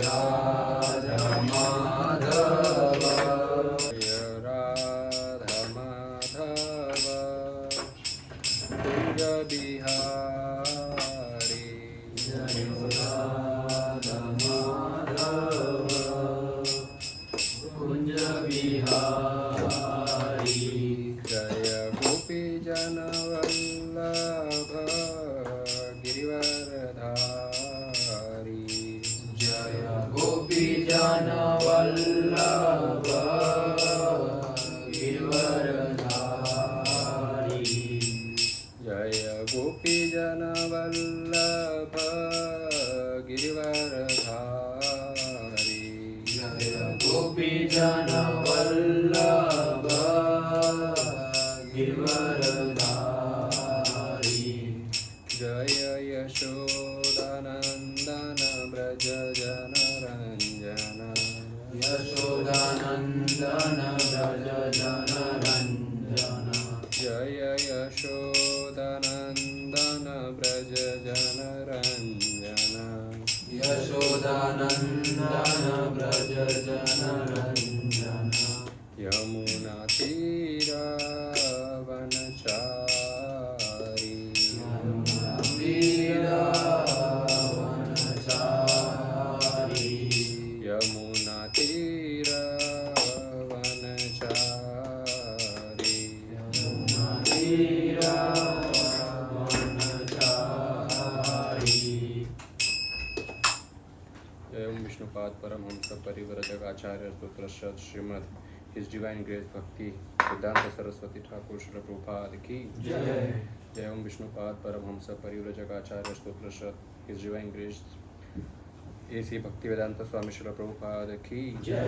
राधा माधव जय राधा माधव कुंज बिहारी जय राधा माधव कुंज बिहारी जय गोपी जन वल्लभ गिरिवरधारी जय गोपी जन वल्लभ गिरिवरधारी जय गोपी जन वल्लभ गिरिवरधारी जय गोपी जन वल्लभ गिरिवरधारी जय यशोदानंदन ब्रज जनरंजन यशोदानंदन व्रज जनरंजन जय यशोदानंदन ब्रज जनरंजन यशोदानंदन व्रज जनरंजन यमुना तीरावनचारी वीरावनचारी यमुना तीरावनचारी वीरावनचारी जय ओम विष्णुपाद परमहंस परिव्रजक आचार्य स्तोत्रश्रत Shrimad His Divine Grace Bhakti Siddhanta Saraswati Thakur Srila Prabhupada की जय जय ओम विष्णुपाद परमहंस परिव्रजक आचार्य स्तोत्रश्रत His Divine Grace AC भक्ति वेदांत स्वामी श्रील प्रभुपाद की जय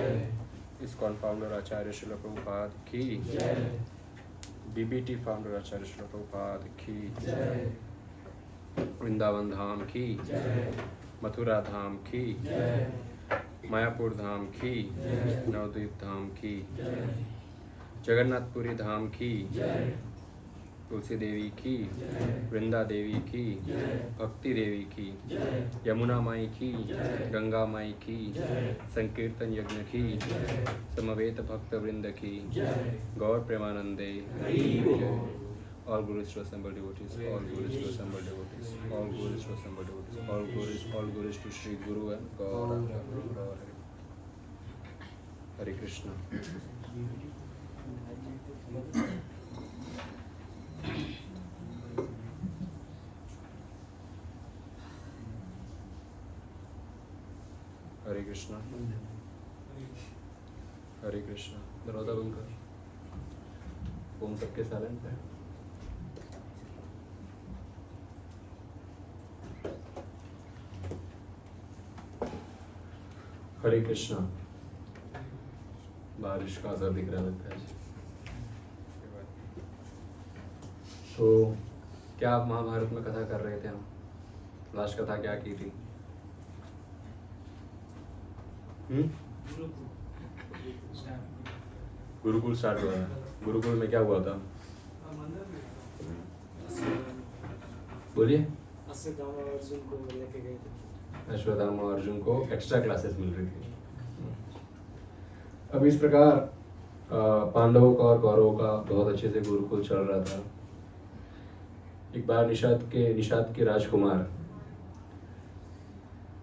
इस्कॉन फाउंडर आचार्य श्रील प्रभुपाद की जय BBT फाउंडर आचार्य श्रील प्रभुपाद की जय वृंदावन धाम की जय मथुरा धाम की जय मायापुर धाम की जय नवद्वीप धाम की जय जगन्नाथपुरी धाम की जय तुलसी देवी की जय वृंदा देवी की जय भक्ति देवी की जय यमुना माई की जय गंगा माई की जय संकीर्तन यज्ञ की जय समवेत भक्त वृंद की जय गौर प्रेमानंदे हरि बोल। All gurus to assemble devotees, all gurus to assemble devotees, all gurus to assemble devotees, all gurus to Shri Guru and Gaura. Hare Krishna. Hare Krishna. Hare Krishna. दरवाजा बंद कर. ओम सबके साइलेंट है. हरे कृष्णा. बारिश का असर दिख रहा लगता है. तो क्या आप महाभारत में कथा कर रहे थे? हम लास्ट कथा क्या की थी? गुरुकुल स्टार्ट हुआ है. गुरुकुल में क्या हुआ था? बोलिए. अश्वत्थामा और अर्जुन को लेके गए थे. अश्वत्थामा और अर्जुन को एक्स्ट्रा क्लासेस मिल रही थी. अब इस प्रकार पांडवों का और कौरवों का बहुत अच्छे से गुरुकुल चल रहा था. एक बार निषाद के राजकुमार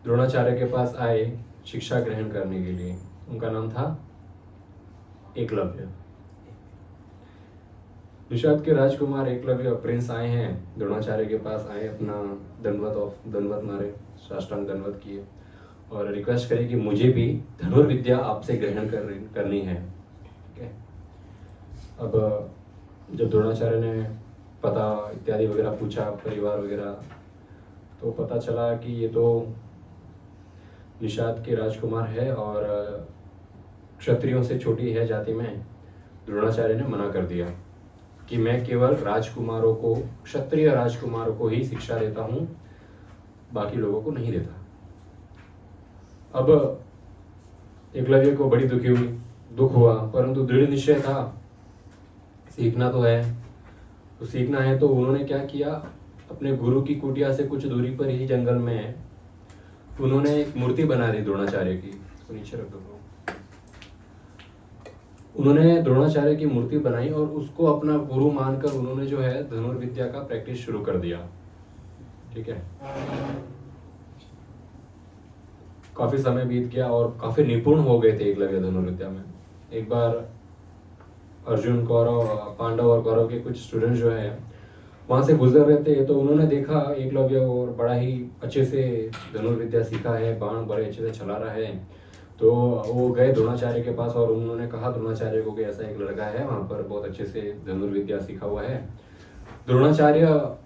द्रोणाचार्य के पास आए शिक्षा ग्रहण करने के लिए. उनका नाम था एकलव्य. निषाद के राजकुमार एकलव्य प्रिंस आए हैं, द्रोणाचार्य के पास आए, अपना दंडवत मारे, साष्टांग दंडवत किए और रिक्वेस्ट करी कि मुझे भी धनुर्विद्या आपसे ग्रहण करनी है. ठीक है. अब जब द्रोणाचार्य ने पता इत्यादि वगैरह पूछा, परिवार वगैरह, तो पता चला कि ये तो निषाद के राजकुमार है और क्षत्रियों से छोटी है जाति में. द्रोणाचार्य ने मना कर दिया कि मैं केवल राजकुमारों को, क्षत्रिय राजकुमारों को ही शिक्षा देता हूँ, बाकी लोगों को नहीं देता. अब एकलव्य को बड़ी दुख हुआ, परंतु दृढ़ निश्चय था, सीखना तो है. तो सीखना है तो उन्होंने क्या किया, अपने गुरु की कुटिया से कुछ दूरी पर ही जंगल में उन्होंने एक मूर्ति बना दी द्रोणाचार्य की, तो नीचे रख दो। उन्होंने द्रोणाचार्य की मूर्ति बनाई और उसको अपना गुरु मानकर उन्होंने जो है धनुर्विद्या का प्रैक्टिस शुरू कर दिया। ठीक है, काफी समय बीत गया और काफी निपुण हो गए थे एकलव्य धनुर्विद्या में। एक बार अर्जुन, कौरव, पांडव और कौरव के कुछ स्टूडेंट जो है वहां से गुजर रहे थे, तो उन्होंने देखा एकलव्य और बड़ा ही अच्छे से धनुर्विद्या सीखा है, बाण बड़े अच्छे से चला रहा है। तो वो गए द्रोणाचार्य के पास और उन्होंने कहा द्रोणाचार्य को कि ऐसा एक लड़का है वहाँ पर बहुत अच्छे से धनुर्विद्या सीखा हुआ है। द्रोणाचार्य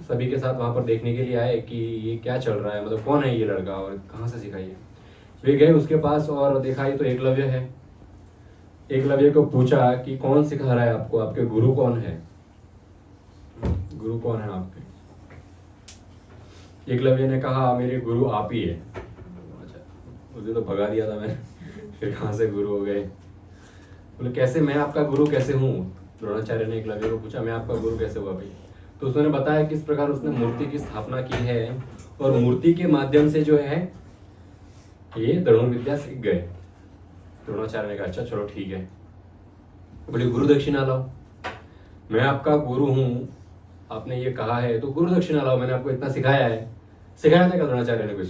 सभी के साथ वहाँ पर देखने के लिए आए कि ये क्या चल रहा है, मतलब कौन है ये लड़का और कहाँ से सीखा ये। वे गए उसके पास और देखा ये तो एकलव्य है। एकलव्य को पूछा कि कौन सिखा रहा है आपको, आपके गुरु कौन है, गुरु कौन है आपके। एकलव्य ने कहा मेरे गुरु आप ही है। मुझे तो भगा दिया था मैंने, फिर कहाँ से गुरु हो गए। बोले कैसे, मैं आपका गुरु कैसे हूँ। द्रोणाचार्य ने एकलव्य को पूछा मैं आपका गुरु कैसे हुआ भाई। तो उसने बताया किस प्रकार उसने मूर्ति की स्थापना की है और मूर्ति के माध्यम से जो है ये धनुर्विद्या सीख गए। द्रोणाचार्य ने कहा अच्छा चलो ठीक है। बोले गुरु दक्षिणा लाओ, मैं आपका गुरु हूँ, आपने ये कहा है तो गुरु दक्षिणा लाओ, मैंने आपको इतना सिखाया है। सिखाया था क्या द्रोणाचार्य ने कुछ?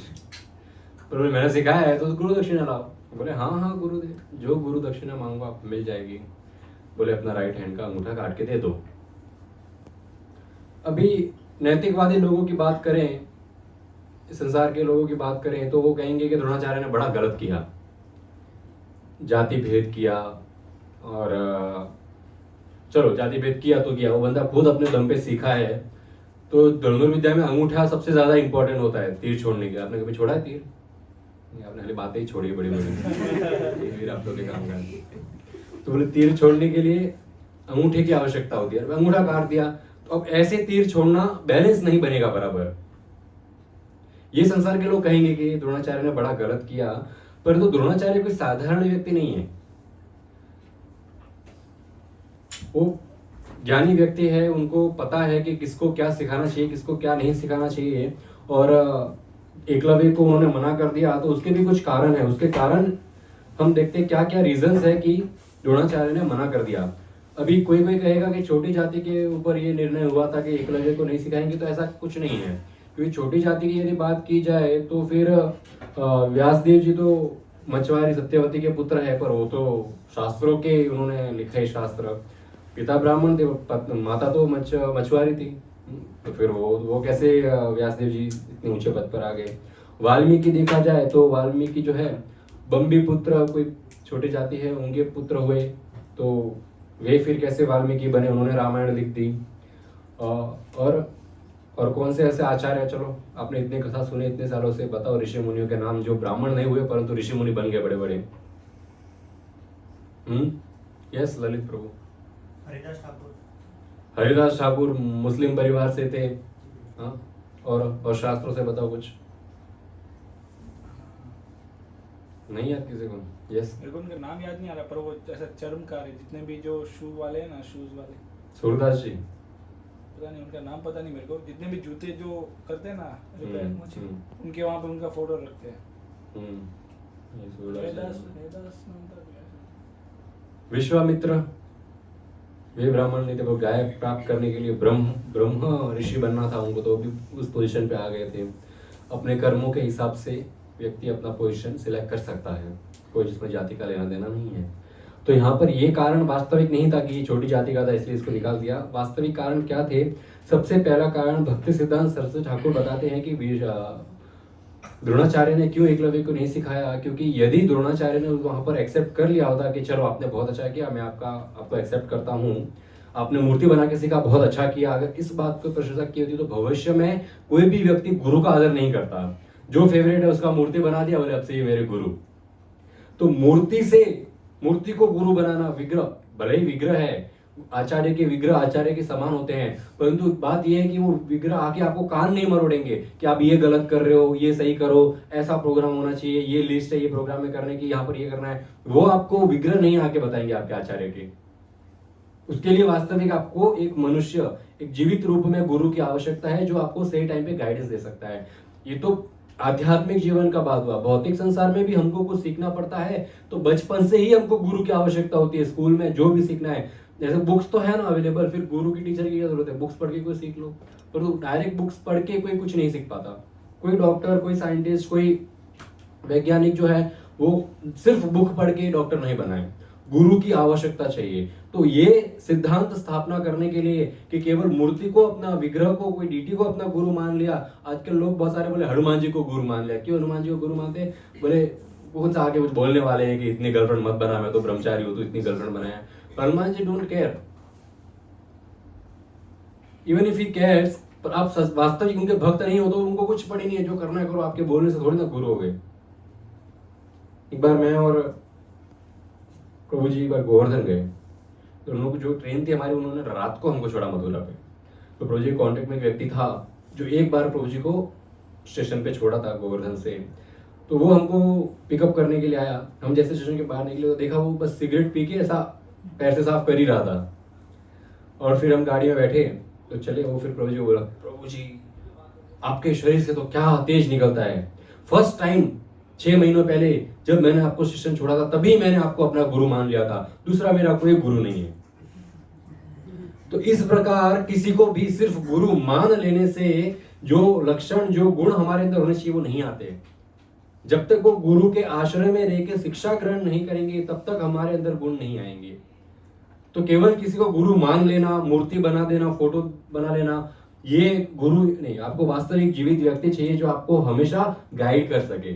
बोले मैंने सिखाया है तो गुरु दक्षिणा लाओ। बोले हाँ हाँ गुरुदेव, जो गुरु दक्षिणा मांगो आप मिल जाएगी। बोले अपना राइट हैंड का अंगूठा काट के दे दो। अभी नैतिकवादी लोगों की बात करें, संसार के लोगों की बात करें तो वो कहेंगे कि द्रोणाचार्य ने बड़ा गलत किया, जाति भेद किया। और चलो जाति भेद किया तो किया, वो बंदा खुद अपने दम पे सीखा है। तो धनुर्विद्या में अंगूठा सबसे ज्यादा इंपॉर्टेंट होता है तीर छोड़ने के। आपने कभी छोड़ा है तीर? आपने खाली बातें ही छोड़ी बड़ी बड़ी, फिर आप लोग के काम कर। तो बोले तीर छोड़ने के लिए अंगूठे की आवश्यकता होती है। अंगूठा काट दिया तो अब ऐसे तीर छोड़ना बैलेंस नहीं बनेगा बराबर। ये संसार के लोग कहेंगे कि द्रोणाचार्य ने बड़ा गलत किया, परंतु द्रोणाचार्य कोई साधारण व्यक्ति नहीं है, वो ज्ञानी व्यक्ति है। उनको पता है कि किसको क्या सिखाना चाहिए, किसको क्या नहीं सिखाना चाहिए। और एकलव्य को उन्होंने मना कर दिया तो उसके भी कुछ कारण है। उसके कारण हम देखते हैं क्या क्या रीजंस है कि द्रोणाचार्य ने मना कर दिया। अभी कोई कोई कहेगा कि छोटी जाति के ऊपर ये निर्णय हुआ था कि एकलव्य को नहीं सिखाएंगे, तो ऐसा कुछ नहीं है। क्योंकि छोटी जाति की यदि बात की जाए तो फिर व्यासदेव जी तो मछुआरी सत्यवती के पुत्र है, पर वो तो शास्त्रों के उन्होंने लिखे शास्त्र। पिता ब्राह्मण थे, माता तो मछुआरी थी, तो फिर वो कैसे व्यासदेव जी इतने ऊंचे पद पर आ गए। वाल्मीकि देखा जाए तो वाल्मीकि जो है बम्बी पुत्र, कोई छोटी जाति है उनके पुत्र हुए, तो वे फिर कैसे वाल्मीकि बने, उन्होंने रामायण लिख दी। और कौन से ऐसे आचार्य, चलो आपने इतने कथा सुने इतने सालों से, बताओ ऋषि मुनियों के नाम जो ब्राह्मण नहीं हुए परंतु ऋषि मुनि बन गए बड़े बड़े। यस ललित प्रभु। हरिदास ठाकुर मुस्लिम परिवार से थे। हाँ, और शास्त्रों से बताओ कुछ नहीं याद किसी को? यस मेरे को उनका नाम याद नहीं आ रहा, पर वो ऐसा चर्मकार है, जितने भी जो शू वाले हैं ना, शूज वाले, सूरदास जी, पता नहीं उनका नाम, पता नहीं मेरे को। जितने भी जूते जो करते हैं ना उनके वहाँ पे उनका फोटो रखते हैं। ये सूरदास जी। हरिदास नाम था। विश्वामित्र वे ब्राह्मण नहीं थे, वो गाय प्राप्त करने के लिए ब्रह्म ऋषि बनना था उनको, तो भी उस पोजीशन पे आ गए थे। अपने कर्मों के हिसाब से व्यक्ति अपना पोजीशन सिलेक्ट कर सकता है, कोई जिसमें जाति का लेना देना नहीं है। तो यहाँ पर ये कारण वास्तविक नहीं था कि छोटी जाति का था इसलिए इसको निकाल दिया। वास्तविक कारण क्या थे? सबसे पहला कारण भक्ति सिद्धांत सरस्वती ठाकुर बताते हैं कि द्रोणाचार्य ने क्यों एकलव्य को नहीं सिखाया, क्योंकि यदि द्रोणाचार्य ने वहां पर एक्सेप्ट कर लिया होता कि चलो आपने बहुत अच्छा किया, मैं आपको एक्सेप्ट करता हूँ, आपने मूर्ति बना के सीखा, बहुत अच्छा किया, अगर इस बात को प्रशंसा की होती तो भविष्य में कोई भी व्यक्ति गुरु का आदर नहीं करता। जो फेवरेट है उसका मूर्ति बना दिया, बोले अब से ये मेरे गुरु। तो मूर्ति को गुरु बनाना, विग्रह भले ही विग्रह है, आचार्य के विग्रह आचार्य के समान होते हैं, परंतु बात यह है कि वो विग्रह आके आपको कान नहीं मरोड़ेंगे कि आप ये गलत कर रहे हो, ये सही करो, ऐसा प्रोग्राम होना चाहिए, ये लिस्ट है ये प्रोग्राम में करने की, यहाँ पर ये करना है। वो आपको विग्रह नहीं आके बताएंगे आपके आचार्य के। उसके लिए वास्तविक आपको एक मनुष्य, एक जीवित रूप में गुरु की आवश्यकता है, जो आपको सही टाइम पे गाइडेंस दे सकता है। ये तो आध्यात्मिक जीवन का बात हुआ, भौतिक संसार में भी हमको कुछ सीखना पड़ता है तो बचपन से ही हमको गुरु की आवश्यकता होती है। स्कूल में जो भी सीखना है, जैसे बुक्स तो है ना अवेलेबल, फिर गुरु की टीचर की क्या जरूरत है, बुक्स पढ़ के कोई सीख लो। पर तो डायरेक्ट बुक्स पढ़ के कोई कुछ नहीं सीख पाता। कोई डॉक्टर, कोई साइंटिस्ट, कोई वैज्ञानिक जो है वो सिर्फ बुक पढ़ के डॉक्टर नहीं बनाए, गुरु की आवश्यकता चाहिए। तो ये सिद्धांत स्थापना करने के लिए कि केवल मूर्ति को, अपना विग्रह को, कोई डीटी को अपना गुरु मान लिया। आजकल लोग बहुत सारे बोले हनुमान जी को गुरु मान लिया। क्यों हनुमान जी को गुरु मानते हैं? बोले कुछ आगे कुछ बोलने वाले हैं कि इतनी गर्लफ्रेंड मत बना, मैं तो ब्रह्मचारी हूं, तो इतनी गर्लफ्रेंड बनाया। Hanuman ji don't care, even if he cares, पर आप वास्तविक उनके भक्त नहीं हो तो उनको कुछ पड़ी नहीं है, जो करना है करो, आपके बोलने से थोड़ी ना गुरु हो गए। एक बार मैं और प्रभु जी एक बार गोवर्धन गए, तो उन लोग जो ट्रेन थी हमारी, उन्होंने रात को हमको छोड़ा मथुरा पे। तो प्रभु जी के कॉन्टेक्ट में एक व्यक्ति था जो एक बार प्रभु जी को स्टेशन पे छोड़ा था गोवर्धन से। तो वो हमको पिकअप करने के लिए आया। हम जैसे स्टेशन के बाहर निकले तो देखा वो बस सिगरेट पी के ऐसा पैर से साफ कर ही रहा था। और फिर हम गाड़ी में बैठे तो चले। वो फिर प्रभु जी को बोला, प्रभु जी आपके शरीर से तो क्या तेज निकलता है। फर्स्ट टाइम 6 महीनों पहले जब मैंने आपको स्टेशन छोड़ा था तभी मैंने आपको अपना गुरु मान लिया था, दूसरा मेरा कोई गुरु नहीं है। तो इस प्रकार किसी को भी सिर्फ गुरु मान लेने से जो लक्षण, जो गुण हमारे अंदर होने चाहिए वो नहीं आते। जब तक वो गुरु के आश्रय में रह के शिक्षा ग्रहण नहीं करेंगे तब तक हमारे अंदर गुण नहीं आएंगे। तो केवल किसी को गुरु मान लेना, मूर्ति बना देना, फोटो बना लेना, ये गुरु नहीं। आपको वास्तविक जीवित व्यक्ति चाहिए जो आपको हमेशा गाइड कर सके।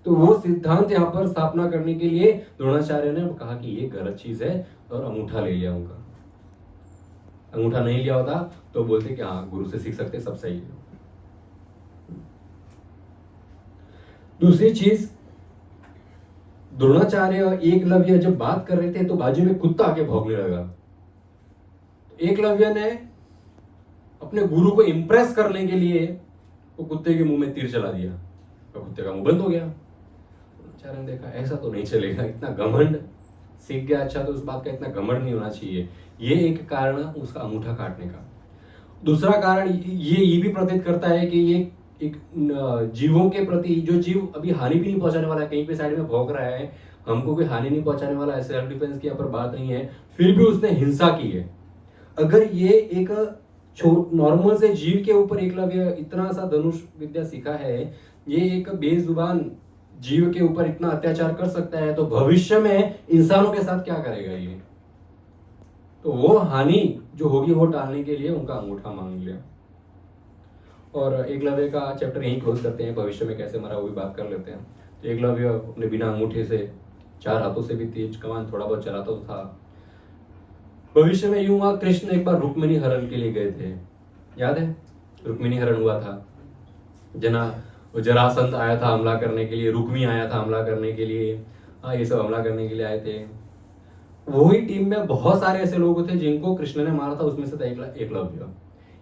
तो वो सिद्धांत यहाँ पर स्थापना करने के लिए द्रोणाचार्य ने कहा कि ये गलत चीज है और अंगूठा ले लिया उनका। अंगूठा नहीं लिया होता तो बोलते कि हाँ गुरु से सीख सकते, सब सही है। दूसरी चीज, द्रोणाचार्य एकलव्य जब बात कर रहे थे तो बाजू में कुत्ता आके भौंकने लगा। एकलव्य ने अपने गुरु को इंप्रेस करने के लिए वो कुत्ते के मुंह में तीर चला दिया और कुत्ते का मुंह बंद हो गया। द्रोणाचार्य ने देखा ऐसा तो नहीं चलेगा, इतना घमंड, सीख गया अच्छा तो उस बात का इतना घमंड नहीं होना चाहिए। ये एक कारण उसका अंगूठा काटने का। दूसरा कारण ये भी प्रतीत करता है कि ये एक जीवों के प्रति, जो जीव अभी हानि भी नहीं पहुंचाने वाला है, कहीं पे साइड में भौंक रहा है, हमको कोई हानि नहीं पहुंचाने वाला है, सेल्फ डिफेंस की यहाँ पर बात नहीं है, फिर भी उसने हिंसा की है। अगर ये एक नॉर्मल से जीव के ऊपर एकलव्य इतना सा धनुष विद्या सीखा है, ये एक बेजुबान जीव के ऊपर इतना अत्याचार कर सकता है, तो भविष्य में इंसानों के साथ क्या करेगा ये। तो वो हानि जो होगी वो टालने के लिए उनका अंगूठा मांग लिया। और एकलव्य का चैप्टर यहीं क्लोज करते हैं, भविष्य में कैसे मरा वो भी बात कर लेते हैं। तो एकलव्य अपने बिना अंगूठे से 4 हाथों से भी तेज कमान थोड़ा बहुत चलाता तो था। भविष्य में यूं हुआ, कृष्ण एक बार रुक्मिणी हरण के लिए गए थे, याद है? रुक्मिणी हरण हुआ था, जरासंध आया था हमला करने के लिए, रुक्मी आया था हमला करने के लिए, हाँ ये सब हमला करने के लिए आए थे। वही टीम में बहुत सारे ऐसे लोग थे जिनको कृष्ण ने मारा था, उसमें से था एकलव्य।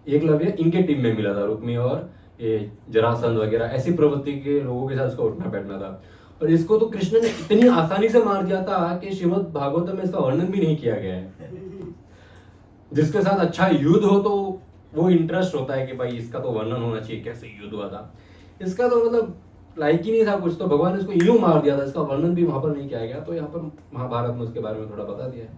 एकलव्य इनके टीम में मिला था, रुक्मी और ये जरासंध वगैरह ऐसी प्रवृत्ति के लोगों के साथ उसका उठना बैठना था। और इसको तो कृष्ण ने इतनी आसानी से मार दिया था कि श्रीमद् भागवत में इसका वर्णन भी नहीं किया गया है। जिसके साथ अच्छा युद्ध हो तो वो इंटरेस्ट होता है कि भाई इसका तो वर्णन होना चाहिए, कैसे युद्ध हुआ था। इसका तो मतलब लाइक ही नहीं था कुछ, तो भगवान ने इसको यूं मार दिया था, इसका वर्णन भी वहां पर नहीं किया गया। तो यहाँ पर महाभारत में उसके बारे में थोड़ा बता दिया है।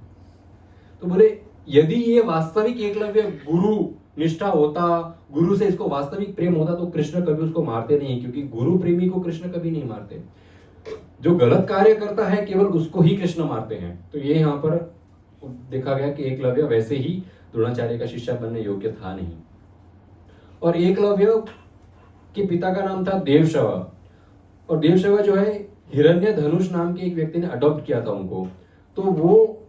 तो बोले यदि ये वास्तविक एकलव्य गुरु निष्ठा होता, गुरु से इसको वास्तविक प्रेम होता, तो कृष्ण कभी उसको मारते नहीं, क्योंकि गुरु प्रेमी को कृष्ण कभी नहीं मारते। जो गलत कार्य करता है केवल उसको ही कृष्ण मारते हैं। तो ये यहाँ पर देखा गया कि एकलव्य वैसे ही द्रोणाचार्य का शिष्य बनने योग्य था नहीं। और एकलव्य के पिता का नाम था देवशव, और देवशव जो है हिरण्य धनुष नाम के एक व्यक्ति ने अडॉप्ट किया था उनको। तो वो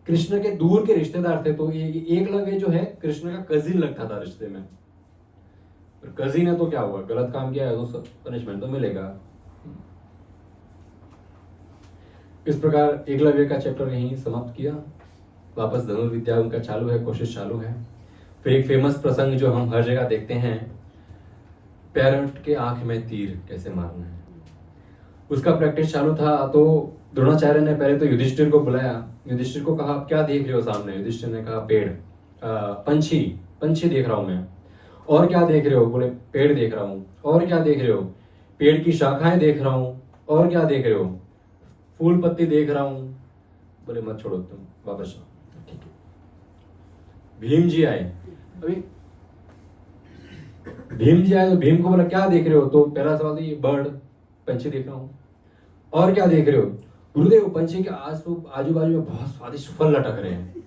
कृष्ण के दूर के रिश्तेदार थे। तो ये एकलव्य जो है कृष्ण का कजिन लगता था रिश्ते में। कजिन है तो क्या हुआ, गलत काम किया है तो पनिशमेंट तो मिलेगा। इस प्रकार एकलव्य का चैप्टर यहीं समाप्त किया। वापस धनुर्विद्या उनका चालू है, कोशिश चालू है। फिर एक फेमस प्रसंग जो हम हर जगह देखते हैं, पैरट के आंख में तीर कैसे मारना है, उसका प्रैक्टिस चालू था। तो द्रोणाचार्य ने पहले तो युधिष्ठिर को बुलाया, युधिष्ठिर को कहा क्या देख रहे हो सामने। युधिष्ठिर ने कहा पेड़, पंछी देख रहा हूं मैं। और क्या देख रहे हो? बोले पेड़ देख रहा हूँ। और क्या देख रहे हो? पेड़ की शाखाएं देख रहा हूँ। और क्या देख रहे हो? फूल पत्ती देख रहा हूँ। बोले मत छोड़ो, तुम वापस आओ। ठीक है। भीम जी आए। अभी भीम जी आए तो भीम को बोला क्या देख रहे हो? तो पहला सवाल ये बर्ड, पंछी देख रहा हूँ। और क्या देख रहे हो? गुरुदेव पंछी के आजू बाजू में बहुत स्वादिष्ट फल लटक रहे हैं।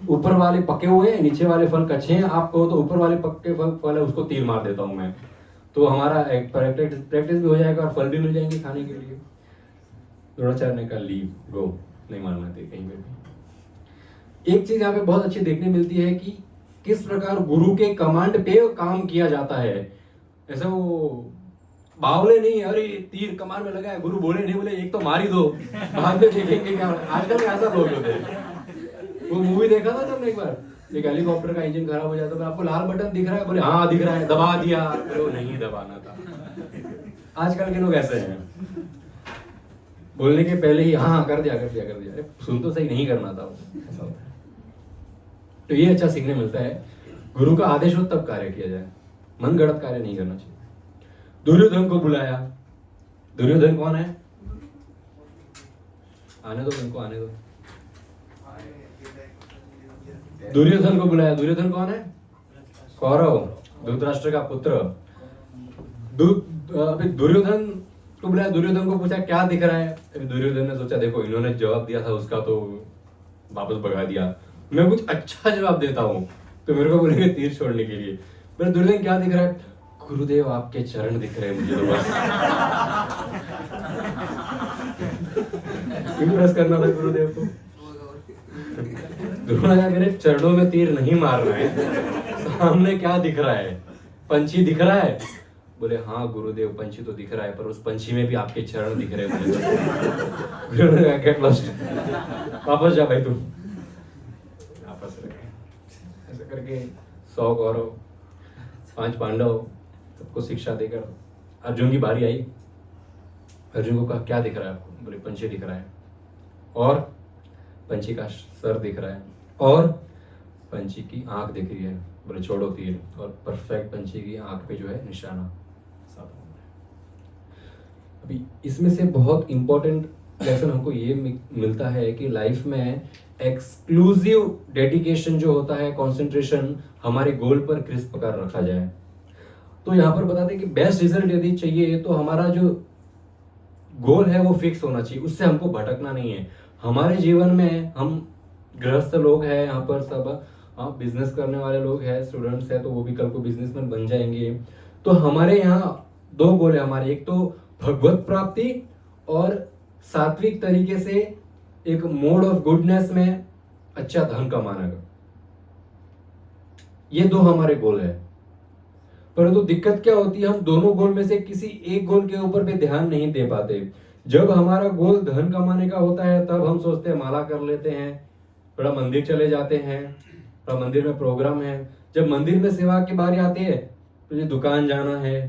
ऊपर वाले पके हुए हैं, नीचे वाले फल कच्चे हैं। आप कहो तो ऊपर वाले पक्के फल है उसको तीर मार देता हूँ मैं, तो हमारा एक प्रैक्टिस भी हो जाएगा और फल भी मिल जाएंगे खाने के लिए। द्रोणाचार्य ने कहा लीव गो, नहीं मारना थे कहीं पे भी। एक चीज यहाँ पे बहुत अच्छी देखने मिलती है कि किस प्रकार गुरु के कमांड पे काम किया जाता है। ऐसा वो बावले नहीं, अरे तीर कमान में लगा है, गुरु बोले नहीं, बोले एक तो मार ही दो, बाद में देखेंगे क्या। आजकल ऐसा लोग होते हैं। वो मूवी देखा था तुमने एक बार, एक हेलीकॉप्टर का इंजन खराब हो जाता है, आपको लाल बटन दिख रहा है, बोले हाँ दिख रहा है, दबा दिया, वो नहीं दबाना था। आजकल के लोग ऐसे हैं, बोलने के पहले ही हाँ कर दिया। अरे सुन तो सही, नहीं करना था ऐसा होता है। तो ये अच्छा सीखने मिलता है, गुरु का आदेश हो तब कार्य किया जाए, मन गढ़ंत कार्य नहीं करना चाहिए। दुर्योधन को बुलाया। दुर्योधन कौन है? आने दो उनको, आने दो। दुर्योधन को बुलाया। दुर्योधन कौन है? कौरव, धृतराष्ट्र का पुत्र। अभी दुर्योधन को बुलाया। दुर्योधन को पूछा क्या दिख रहा है? अभी दुर्योधन ने सोचा देखो इन्होंने जवाब दिया था उसका तो वापस भगा दिया, मैं कुछ अच्छा जवाब देता हूँ तो मेरे को बोलेंगे तीर छोड़ने के लिए। मेरा दुर्योधन क्या दिख रहा है? गुरुदेव आपके चरण दिख रहे हैं मुझे तो बस। इम्प्रेस करना था गुरुदेव को। द्रोणाचार्य चरणों में तीर नहीं मारना है, सामने क्या दिख रहा है? पंछी दिख रहा है? बोले हाँ गुरुदेव पंछी तो दिख रहा है, पर उस पंछी में भी आपके चरण दिख रहे हैं मुझे। गेट लॉस्ट, वापस जा भाई तुम, वापस रखे। ऐसा करके 100 कौरव 5 पांडव सबको शिक्षा देकर अर्जुन की बारी आई। अर्जुन को कहा क्या दिख रहा है आपको? बोले पंछी दिख रहा है। और पंछी का सर दिख रहा है। और पंछी की आंख दिख रही है। बोले छोड़ो तीर, और परफेक्ट पंछी की आंख पे जो है निशाना। अभी इसमें से बहुत इंपॉर्टेंट लेसन हमको ये मिलता है कि लाइफ में एक्सक्लूसिव डेडिकेशन जो होता है, कंसंट्रेशन हमारे गोल पर क्रिस्प कर रखा जाए। तो यहाँ पर बताते हैं कि बेस्ट रिजल्ट यदि चाहिए तो हमारा जो गोल है वो फिक्स होना चाहिए, उससे हमको भटकना नहीं है। हमारे जीवन में हम गृहस्थ लोग हैं यहाँ पर सब, हाँ बिजनेस करने वाले लोग हैं, स्टूडेंट्स हैं तो वो भी कल को बिजनेसमैन बन जाएंगे। तो हमारे यहाँ 2 गोल है हमारे, एक तो भगवत प्राप्ति और सात्विक तरीके से एक मोड ऑफ गुडनेस में अच्छा धन कमाना का, ये 2 हमारे गोल है। परंतु दिक्कत क्या होती है, हम दोनों गोल में से किसी एक गोल के ऊपर भी ध्यान नहीं दे पाते। जब हमारा गोल धन कमाने का होता है तब हम सोचते हैं माला कर लेते हैं, थोड़ा मंदिर चले जाते हैं, थोड़ा मंदिर में प्रोग्राम है। जब मंदिर में सेवा की बारी आती है तो ये दुकान जाना है,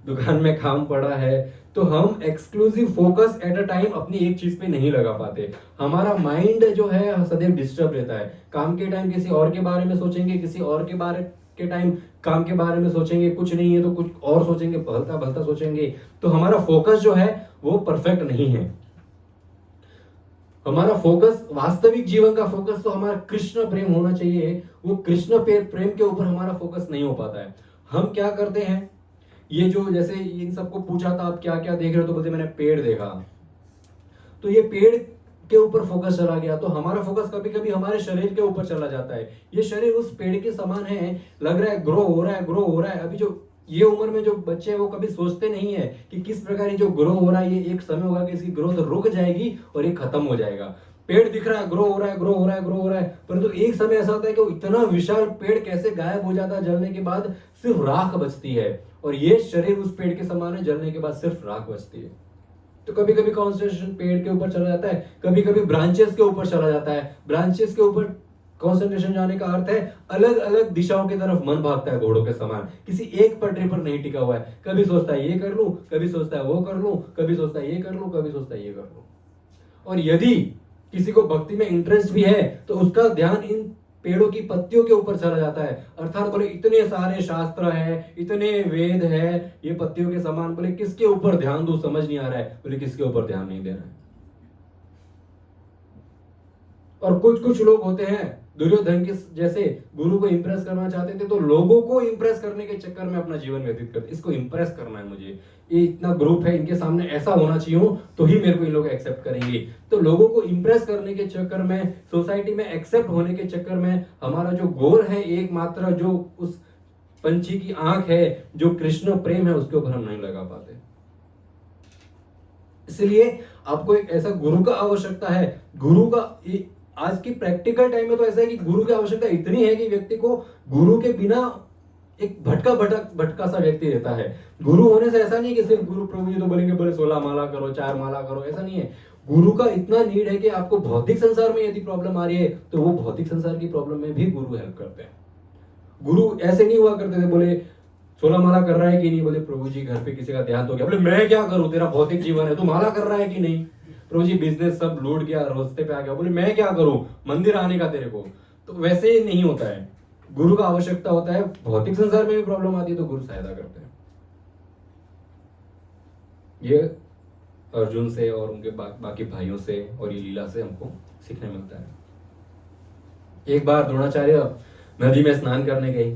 दुकान में काम पड़ा है, तो हम exclusive focus at a time अपनी एक चीज पे नहीं लगा पाते। हमारा माइंड जो है सदैव डिस्टर्ब रहता है। काम के टाइम किसी और के बारे में सोचेंगे, किसी और के बारे के टाइम काम के बारे में सोचेंगे, कुछ नहीं है तो कुछ और सोचेंगे, भलता भलता सोचेंगे। तो हमारा फोकस जो है वो परफेक्ट नहीं है। हमारा फोकस, वास्तविक जीवन का फोकस तो हमारा कृष्ण प्रेम होना चाहिए। वो कृष्ण प्रेम के ऊपर हमारा फोकस नहीं हो पाता है। हम क्या करते हैं, ये जो जैसे इन सबको पूछा था आप क्या क्या देख रहे हो, तो बोलते मैंने पेड़ देखा, तो ये पेड़ के ऊपर फोकस चला गया। तो हमारा फोकस कभी कभी हमारे शरीर के ऊपर चला जाता है। ये शरीर उस पेड़ के समान है, लग रहा है ग्रो हो रहा है, ग्रो हो रहा है। अभी जो ये उम्र में जो बच्चे हैं वो कभी सोचते नहीं है कि किस प्रकार ये जो ग्रो हो रहा है, ये एक समय होगा कि इसकी ग्रोथ रुक जाएगी और ये खत्म हो जाएगा। पेड़ दिख रहा है, ग्रो हो रहा है, ग्रो हो रहा है, ग्रो हो रहा है, परंतु एक समय ऐसा होता है कि इतना विशाल पेड़ कैसे गायब हो जाता है, जलने के बाद सिर्फ राख बचती है। और ये शरीर उस पेड़ के समान है, जलने के बाद सिर्फ राख बचती है। तो कभी कभी कॉन्सेंट्रेशन पेड़ के ऊपर चला जाता है, कभी कभी ब्रांचेस के ऊपर चला जाता है। ब्रांचेस के ऊपर कंसंट्रेशन जाने का अर्थ है अलग अलग दिशाओं की तरफ मन भागता है घोड़ों के समान, किसी एक पटरी पर नहीं टिका हुआ है। कभी सोचता है ये कर लूं, कभी सोचता है वो कर लूं, कभी सोचता है ये कर लूं, कभी सोचता है ये कर लूं। और यदि किसी को भक्ति में इंटरेस्ट भी है तो उसका ध्यान इन पेड़ों की पत्तियों के ऊपर चला जाता है। अर्थात बोले इतने सारे शास्त्र है, इतने वेद है, ये पत्तियों के समान, बोले किसके ऊपर ध्यान दूं समझ नहीं आ रहा है, बोले किसके ऊपर ध्यान नहीं देना है। और कुछ कुछ लोग होते हैं दुर्योधन के जैसे, गुरु को इंप्रेस करना चाहते थे तो लोगों को इंप्रेस करने के चक्कर में अपना जीवन व्यतीत करते, इसको इंप्रेस करना है मुझे, ये इतना ग्रुप है, इनके सामने ऐसा होना चाहिए तो ही मेरे को इन लोग एक्सेप्ट करेंगे। तो लोगों को इंप्रेस करने के चक्कर में, सोसाइटी में एक्सेप्ट होने के चक्कर में हमारा जो गोल है एकमात्र, जो उस पंछी की आंख है, जो कृष्ण प्रेम है, उसके ऊपर हम नहीं लगा पाते। इसलिए आपको एक ऐसा गुरु का आवश्यकता है। गुरु का आज की प्रैक्टिकल टाइम में तो ऐसा है कि गुरु की आवश्यकता इतनी है कि व्यक्ति को गुरु के बिना एक भटका सा व्यक्ति रहता है। गुरु होने से ऐसा नहीं कि सिर्फ गुरु प्रभु जी तो बोलेंगे बोले 16 माला करो, 4 माला करो, ऐसा नहीं है। गुरु का इतना नीड है कि आपको भौतिक संसार में यदि प्रॉब्लम आ रही है तो वो भौतिक संसार की प्रॉब्लम में भी गुरु हेल्प करते हैं। गुरु ऐसे नहीं हुआ करते थे बोले 16 माला कर रहा है कि नहीं, बोले प्रभु जी घर पे किसी का देहांत हो गया, बोले मैं क्या करूं, तेरा भौतिक जीवन है, तू माला कर रहा है कि नहीं, प्रभु जी बिजनेस सब लूट गया, रास्ते पे आ गया, बोले मैं क्या करूं, मंदिर आने का तेरे को। तो वैसे ही नहीं होता है। गुरु का आवश्यकता होता है, भौतिक संसार में भी प्रॉब्लम आती है तो गुरु सहायता करते हैं। ये अर्जुन से और उनके बाकी भाइयों से और ये लीला से हमको सीखने मिलता है। एक बार द्रोणाचार्य नदी में स्नान करने गए,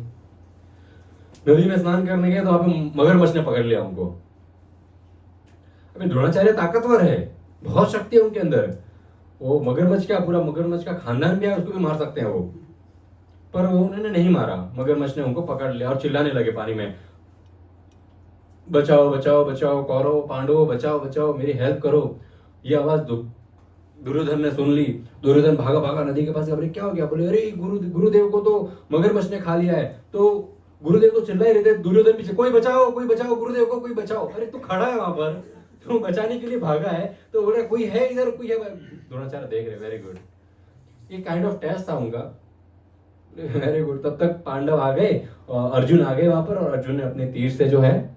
नदी में स्नान करने गए तो वहां पे मगरमच्छ ने पकड़ लिया उनको। अभी द्रोणाचार्य ताकतवर है, बहुत शक्ति है उनके अंदर, वो मगरमच्छ क्या, पूरा मगरमच्छ का खानदान भी है, उसको भी मार सकते हैं वो, पर वो उन्होंने नहीं मारा। मगरमच्छ ने उनको पकड़ लिया और चिल्लाने लगे पानी में, बचाओ बचाओ बचाओ, कौरव पांडवों बचाओ बचाओ, मेरी हेल्प करो। ये आवाज दुर्योधन ने सुन ली। दुर्योधन भागा भागा नदी के पास, बोले क्या हो गया, बोले अरे गुरुदेव को तो मगरमच्छ ने खा लिया है। तो गुरुदेव तो चिल्ला ही रहे थे, दुर्योधन पीछे, कोई बचाओ गुरुदेव को, कोई बचाओ। अरे तू खड़ा है वहां पर, तू बचाने के लिए भागा है, तो बोल रहा कोई है इधर, कोई है। द्रोणाचार्य देख रहे, वेरी गुड, ये काइंड ऑफ टेस्ट था उनका, वेरी गुड। तब तक पांडव आ गए, अर्जुन आ गए वहां पर, और अर्जुन ने अपने तीर से जो है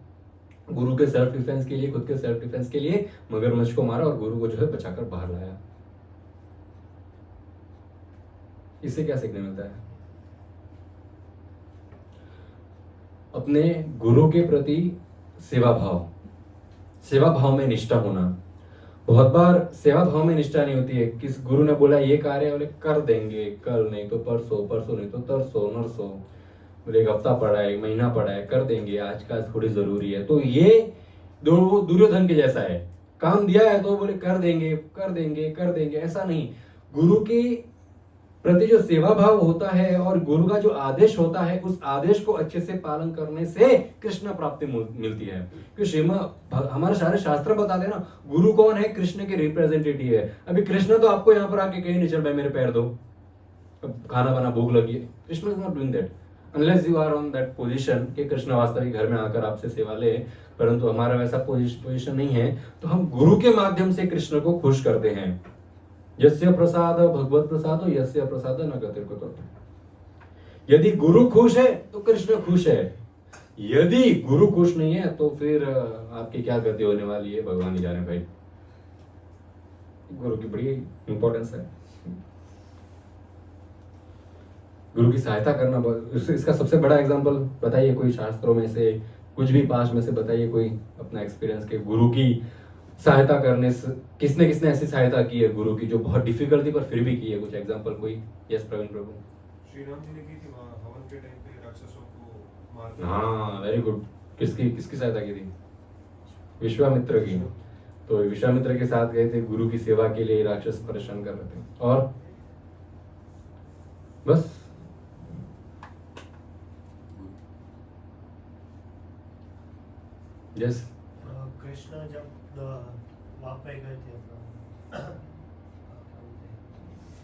गुरु के सेल्फ डिफेंस के लिए, खुद के सेल्फ डिफेंस के लिए मगरमच्छ को मारा और गुरु को जो है बचाकर बाहर लाया। इससे क्या सीखने मिलता है? अपने गुरु के प्रति सेवा भाव में निष्ठा होना। बहुत बार सेवा भाव में निष्ठा नहीं होती है। किस गुरु ने बोला ये कार्य, बोले कर देंगे, कल नहीं तो परसों, परसों नहीं तो तरसों नरसों, बोले 1 हफ्ता पड़ा है, 1 महीना पड़ा है, कर देंगे, आज का थोड़ी जरूरी है। तो ये दुर्योधन के जैसा है, काम दिया है तो बोले कर देंगे कर देंगे कर देंगे, ऐसा नहीं। गुरु की प्रति जो सेवा भाव होता है और गुरु का जो आदेश होता है, उस आदेश को अच्छे से पालन करने से कृष्ण प्राप्ति मिलती है। क्योंकि हमारे सारे शास्त्र बताते हैं ना, गुरु कौन है, कृष्ण के रिप्रेजेंटेटिव है। अभी कृष्ण तो आपको यहाँ पर आके कहीं नहीं चल भाई मेरे पैर दो, खाना बना भूख लगी है, Krishna is not doing that unless you are on that position कि कृष्ण वास्तविक घर में आकर आपसे सेवा ले। परंतु हमारा वैसा पोजीशन नहीं है, तो हम गुरु के माध्यम से कृष्ण को खुश करते हैं। यस्य प्रसाद भगवत प्रसादो यस्य प्रसाद न गतिर्कुतो। यदि गुरु खुश है तो कृष्ण खुश है, यदि गुरु खुश नहीं है तो फिर आपकी क्या गति होने वाली है भगवान ही जाने भाई। गुरु की बड़ी इंपॉर्टेंस है, गुरु की सहायता करना। इसका सबसे बड़ा एग्जांपल बताइए, कोई शास्त्रों में से, कुछ भी पास में से बताइए कोई अपना एक्सपीरियंस के गुरु की सहायता करने से, किसने ऐसी सहायता की है गुरु की जो बहुत डिफिकल्ट थी पर फिर भी की है, कुछ एग्जांपल कोई? यस प्रवीण प्रभु। श्री राम जी ने की थी वहाँ हवन के टाइम पे राक्षसों को मारते। हाँ वेरी गुड। किसकी सहायता की थी? विश्वामित्र की। तो विश्वामित्र के साथ गए थे गुरु की सेवा के लिए, राक्षस परेशान कर रहे थे, और बस यस। कृष्ण जब वहाँ पे गए थे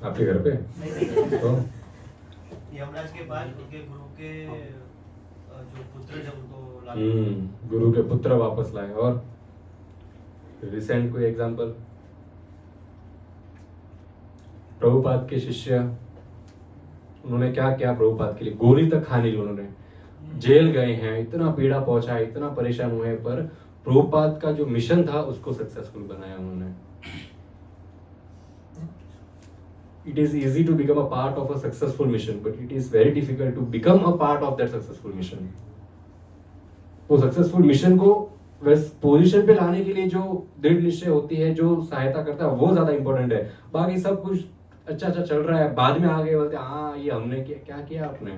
आपके घर पे तो यमराज के बाद उनके गुरु के जो पुत्र जब उनको गुरु के पुत्र वापस लाए। और रिसेंट कोई एग्जांपल? प्रभुपाद के शिष्य, उन्होंने क्या किया प्रभुपाद के लिए? गोली तक खा ली उन्होंने, जेल गए हैं, इतना पीड़ा पहुंचा, इतना परेशान हुए, पर प्रभुपाद का जो मिशन था उसको सक्सेसफुल बनाया उन्होंने। it is easy to become a part of a successful mission, but it is very difficult to become a part of that successful mission. वो सक्सेसफुल मिशन को वैस पोजीशन पे लाने के लिए जो दृढ़ निश्चय होती है, जो सहायता करता है, वो ज्यादा इंपॉर्टेंट है. बाकी सब कुछ अच्छा चल रहा है, बाद में आगे बोलते हाँ ये हमने क्या किया आपने,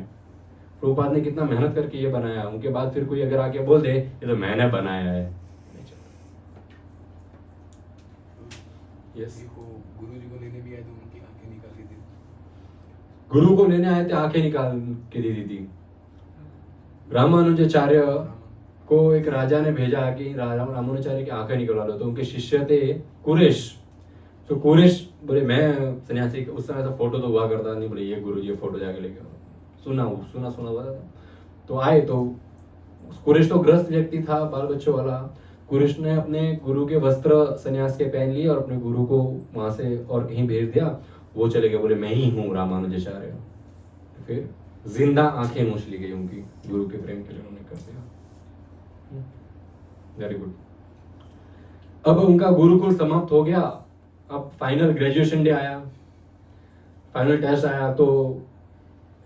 प्रभुपाद ने कितना मेहनत करके ये बनाया, उनके बाद फिर कोई अगर आके बोल दे ये तो मैंने बनाया है. यस, गुरु जी को लेने भी आए तो उनकी आंखें निकाल दी थी. गुरु को लेने आए थे, आंखें निकाल के दी थी. रामानुजाचार्य को एक राजा ने भेजा कि रामानुजाचार्य की आंखें निकलवा लो. तो उनके शिष्य थे कुरेश. तो कुरेश बोले मैं सन्यासी, उस समय ऐसा फोटो तो हुआ करता नहीं, बोले ये गुरु जी फोटो जाके लेके आओ. सुना हुआ था. तो आए तो कुरेश तो ग्रस्त व्यक्ति था, बाल बच्चों वाला. कुरेश ने अपने गुरु के वस्त्र सन्यास के पहन लिए और अपने गुरु को वहां से और कहीं भेज दिया. वो चले गए, बोले मैं ही हूँ रामानुजाचार्य. फिर जिंदा आंखें नोच ली गई उनकी, गुरु के प्रेम के लिए उन्होंने कर दिया. Very good. अब उनका गुरुकुल समाप्त हो गया. अब फाइनल ग्रेजुएशन डे आया, फाइनल टेस्ट आया. तो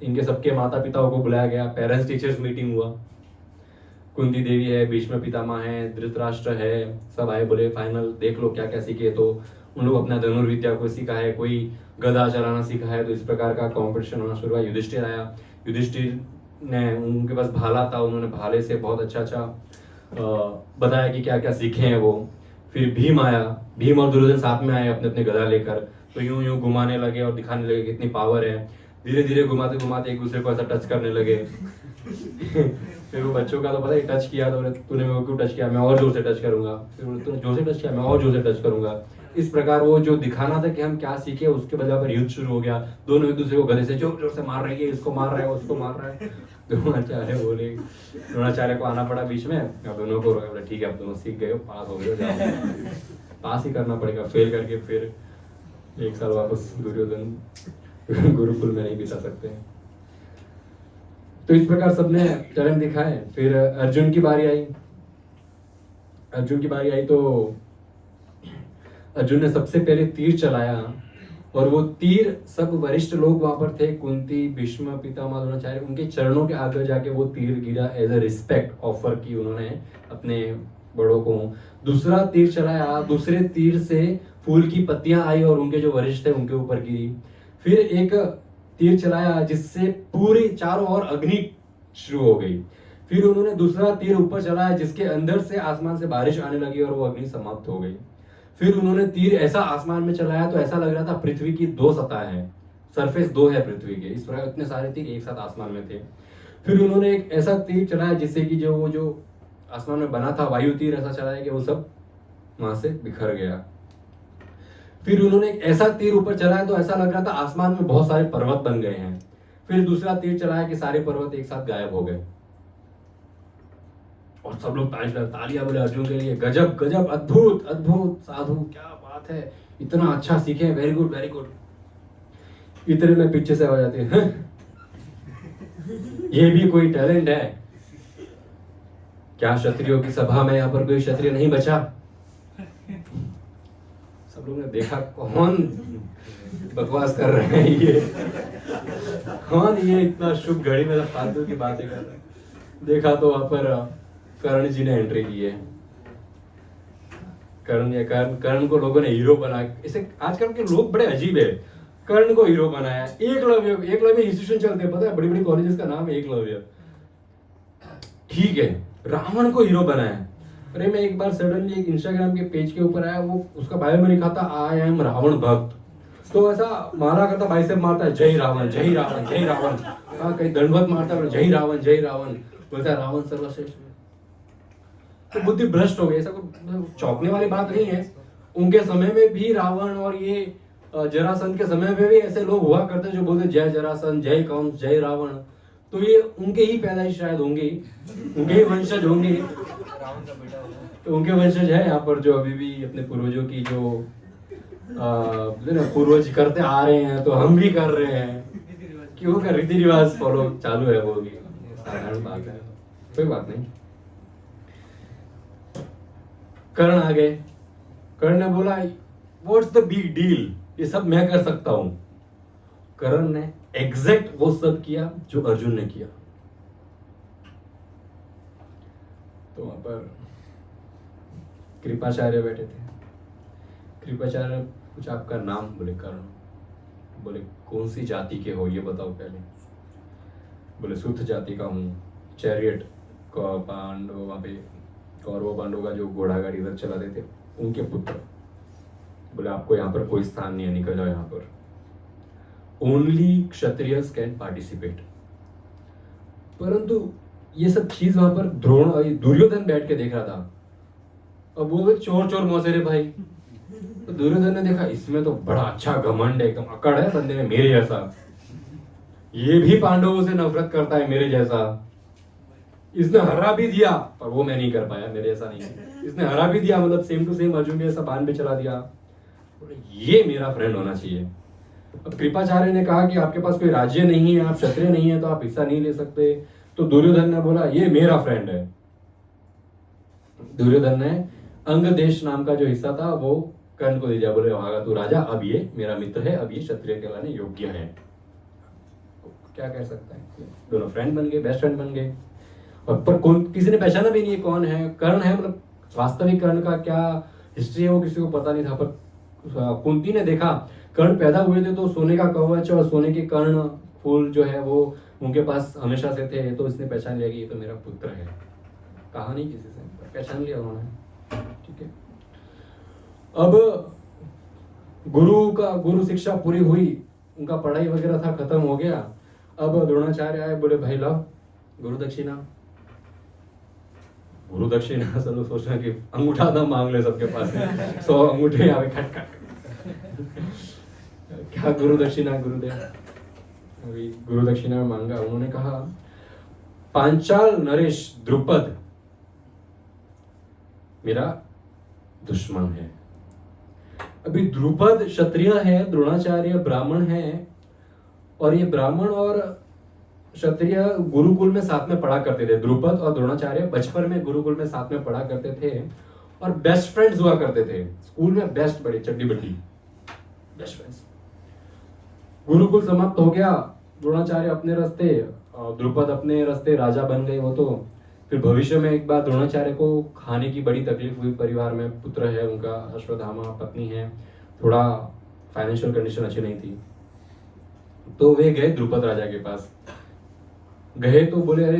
इनके सबके माता पिताओं को बुलाया गया, पेरेंट्स टीचर्स मीटिंग हुआ. कुंती देवी है, भीष्म पितामह है, धृतराष्ट्र है, सब आए. बोले फाइनल देख लो क्या क्या सीखे. तो उन लोग अपना धनुर्विद्या को सीखा है, कोई गदा चलाना सीखा है. तो इस प्रकार का कंपटीशन होना शुरू हुआ. युधिष्ठिर आया. युधिष्ठिर ने, उनके पास भाला था, उन्होंने भाले से बहुत अच्छा बताया कि क्या क्या सीखे हैं वो. फिर भीम आया. भीम और दुर्योधन साथ में आए अपने अपने गदा लेकर. तो यूं घुमाने लगे और दिखाने लगे कितनी पावर है. धीरे धीरे घुमाते घुमाते एक दूसरे को ऐसा टच करने लगे. फिर वो बच्चों का तो पता है, टच किया तो तूने मेरे को क्यों टच किया, मैं और जोर से टच करूंगा. फिर तूने जोर से टच किया, मैं और जोर से टच करूंगा. इस प्रकार वो जो दिखाना था कि हम क्या सीखे, उसके बदला पर युद्ध शुरू हो गया. दोनों एक दूसरे को गले से जोर जोर से मार रहे हैं, इसको मार रहा है, उसको मार रहा है. द्रोणाचार्य बोले, द्रोणाचार्य को आना पड़ा बीच में. अब दोनों को बोले ठीक है अब दोनों सीख गए, पास हो गए, जाओ. पास ही करना पड़ेगा. फेल करके फिर एक साल वापस दुर्योधन गुरुकुल में नहीं बिता सकते. तो इस प्रकार सबने टैलेंट दिखाए. फिर अर्जुन की बारी आई. तो अर्जुन ने सबसे पहले तीर चलाया. और वो तीर, सब वरिष्ठ लोग वहां पर थे, कुंती, भीष्म पितामह, द्रोणाचार्य, उनके चरणों के आगे जाके वो तीर गिरा. एज अ रिस्पेक्ट ऑफर की उन्होंने अपने बड़ों को. दूसरा तीर चलाया. दूसरे तीर से फूल की पत्तियां आई और उनके जो वरिष्ठ थे उनके ऊपर गिरी. फिर एक तीर चलाया जिससे पूरी चारों ओर अग्नि शुरू हो गई. फिर उन्होंने दूसरा तीर ऊपर चलाया जिसके अंदर से आसमान से बारिश आने लगी और वो अग्नि समाप्त हो गई. फिर उन्होंने तीर ऐसा आसमान में चलाया तो ऐसा लग रहा था पृथ्वी की 2 सतह हैं, सरफेस 2 है पृथ्वी के. इस प्रकार इतने सारे तीर एक साथ आसमान में थे. फिर उन्होंने एक ऐसा तीर चलाया जिससे कि जो आसमान में बना था वायु तीर ऐसा चलाया कि वो सब वहां से बिखर गया. फिर उन्होंने एक ऐसा तीर ऊपर चलाया तो ऐसा लग रहा था आसमान में बहुत सारे पर्वत बन गए हैं. फिर दूसरा तीर चलाया कि सारे पर्वत एक साथ गायब हो गए. और सब लोग तालियां बोले अर्जुन के लिए. गजब गजब, अद्भुत अद्भुत, साधु, क्या बात है, इतना अच्छा सीखे, वेरी गुड वेरी गुड. इतने में पीछे से आवाज आती है, ये भी कोई टैलेंट है क्या? क्षत्रियों की सभा में यहाँ पर कोई क्षत्रिय नहीं बचा. सब लोगों ने देखा कौन बकवास कर रहे हैं, ये कौन ये इतना शुभ घड़ी में फालतू की बातें कर रहे हैं. देखा तो वहां पर कर्ण जी ने एंट्री की है. कर्ण को लोगों ने हीरो बना. इसे आजकल के लोग बड़े अजीब है. कर्ण को हीरो बनाया. एकलव्य इंस्टीट्यूशन चलते हैं, पता है, बड़ी बड़ी कॉलेजेस का नाम है एकलव्य. ठीक है, रावण को हीरो बनाया. अरे मैं एक बार सडनली एक इंस्टाग्राम के पेज के ऊपर आया, वो उसका बायो में लिखा था आई एम रावण भक्त. तो ऐसा मारा करता, बाइसेप मारता है, जय रावण जय रावण जय रावण. हाँ, कहीं दंडवत मारता है, जय रावण बोलता है रावण सर्वश्रेष्ठ. तो बुद्धि भ्रष्ट हो गई. ऐसा कोई चौंकने वाली बात नहीं है. उनके समय में भी रावण और ये जरासंध के समय में भी ऐसे लोग हुआ करते जो बोलते जय जरासंध जय कंस जय रावण. तो ये उनके ही पैदाइश शायद होंगे, उनके ही वंशज होंगे. तो उनके वंशज है यहाँ पर जो अभी भी अपने पूर्वजों की जो पूर्वज करते आ रहे हैं, तो हम भी कर रहे हैं. क्यों का रीति रिवाज फॉलो चालू है, वो भी साधारण बात है, कोई बात नहीं. कर्ण आ गए. कर्ण ने बोला व्हाट्स द बिग डील, ये सब मैं कर सकता हूं. कर्ण ने एग्जैक्ट वो सब किया जो अर्जुन ने किया। तो वहां पर कृपाचार्य बैठे थे। कृपाचार्य ने पूछा आपका नाम? बोले कर्ण। बोले कौन सी जाति के हो ये बताओ पहले। बोले सूत जाति का हूँ, चैरियट का पांडव वहां पे कौरव पांडव का जो घोड़ा गाड़ी रथ चलाते थे उनके पुत्र। बोले आपको यहाँ पर कोई स्थान नहीं है, निकल जाओ यहाँ पर। Only Kshatriyas can participate. परंतु ये सब चीज वहां पर दुर्योधन बैठ के देख रहा था। अब वो चोर चोर मौसेरे भाई। तो दुर्योधन ने देखा इसमें तो बड़ा अच्छा घमंड है, एकदम अकड़ है बंदे में मेरे जैसा, ये भी पांडवों से नफरत करता है मेरे जैसा, इसने हरा भी दिया पर वो मैं नहीं कर पाया, मेरे जैसा नहीं है। इसने हरा भी दिया, मतलब सेम टू सेम अर्जुन के जैसा बाण पे चला दिया, ये मेरा फ्रेंड होना चाहिए। अब कृपाचार्य ने कहा कि आपके पास कोई राज्य नहीं है, आप क्षत्रिय नहीं है, तो आप हिस्सा नहीं ले सकते। तो दुर्योधन ने बोला ये मेरा फ्रेंड है। दुर्योधन ने अंग देश नाम का जो हिस्सा था वो कर्ण को दे दिया। बोले वहां तू राजा, अब ये मेरा मित्र है, अब ये क्षत्रिय कहलाने योग्य है। क्या कह सकता है, दोनों फ्रेंड बन गए, बेस्ट फ्रेंड बन गए। और पर कौन, किसी ने पहचाना भी नहीं है कौन है कर्ण है, मतलब वास्तविक कर्ण का क्या हिस्ट्री है वो किसी को पता नहीं था। पर कुंती ने देखा कर्ण पैदा हुए थे तो सोने का कवच और सोने के कर्ण फूल जो है वो उनके पास हमेशा से थे, तो इसने पहचान लिया कि ये तो मेरा पुत्र है। कहा नहीं किसी से, पहचान लिया उन्होंने। ठीक है, अब गुरु शिक्षा पूरी हुई, उनका पढ़ाई वगैरह था खत्म हो गया। अब द्रोणाचार्य आए, बोले भाई लाओ गुरु दक्षिणा। गुरु दक्षिणा चलो सोचना कि अंगूठा ना मांग ले सबके पास 100 अंगूठे आवे खट खट। क्या गुरु दक्षिणा गुरुदेव? अभी गुरु दक्षिणा मांगा। उन्होंने कहा पांचाल नरेश द्रुपद मेरा दुश्मन है। अभी द्रुपद क्षत्रिय है, द्रोणाचार्य ब्राह्मण है, और ये ब्राह्मण और क्षत्रिय गुरुकुल में साथ में पढ़ा करते थे। द्रुपद और द्रोणाचार्य बचपन में गुरुकुल में साथ में पढ़ा करते थे और बेस्ट फ्रेंड्स हुआ करते थे। स्कूल में बेस्ट, बड़े चड्डी बड्डी बेस्ट फ्रेंड्स। गुरुकुल समाप्त हो गया, द्रोणाचार्य अपने रास्ते, द्रुपद अपने रास्ते, राजा बन गए वो तो। फिर भविष्य में एक बार द्रोणाचार्य को खाने की बड़ी तकलीफ हुई, परिवार में पुत्र है उनका अश्वत्थामा, पत्नी है, थोड़ा फाइनेंशियल कंडीशन अच्छी नहीं थी, तो वे गए द्रुपद राजा के पास। गए तो बोले अरे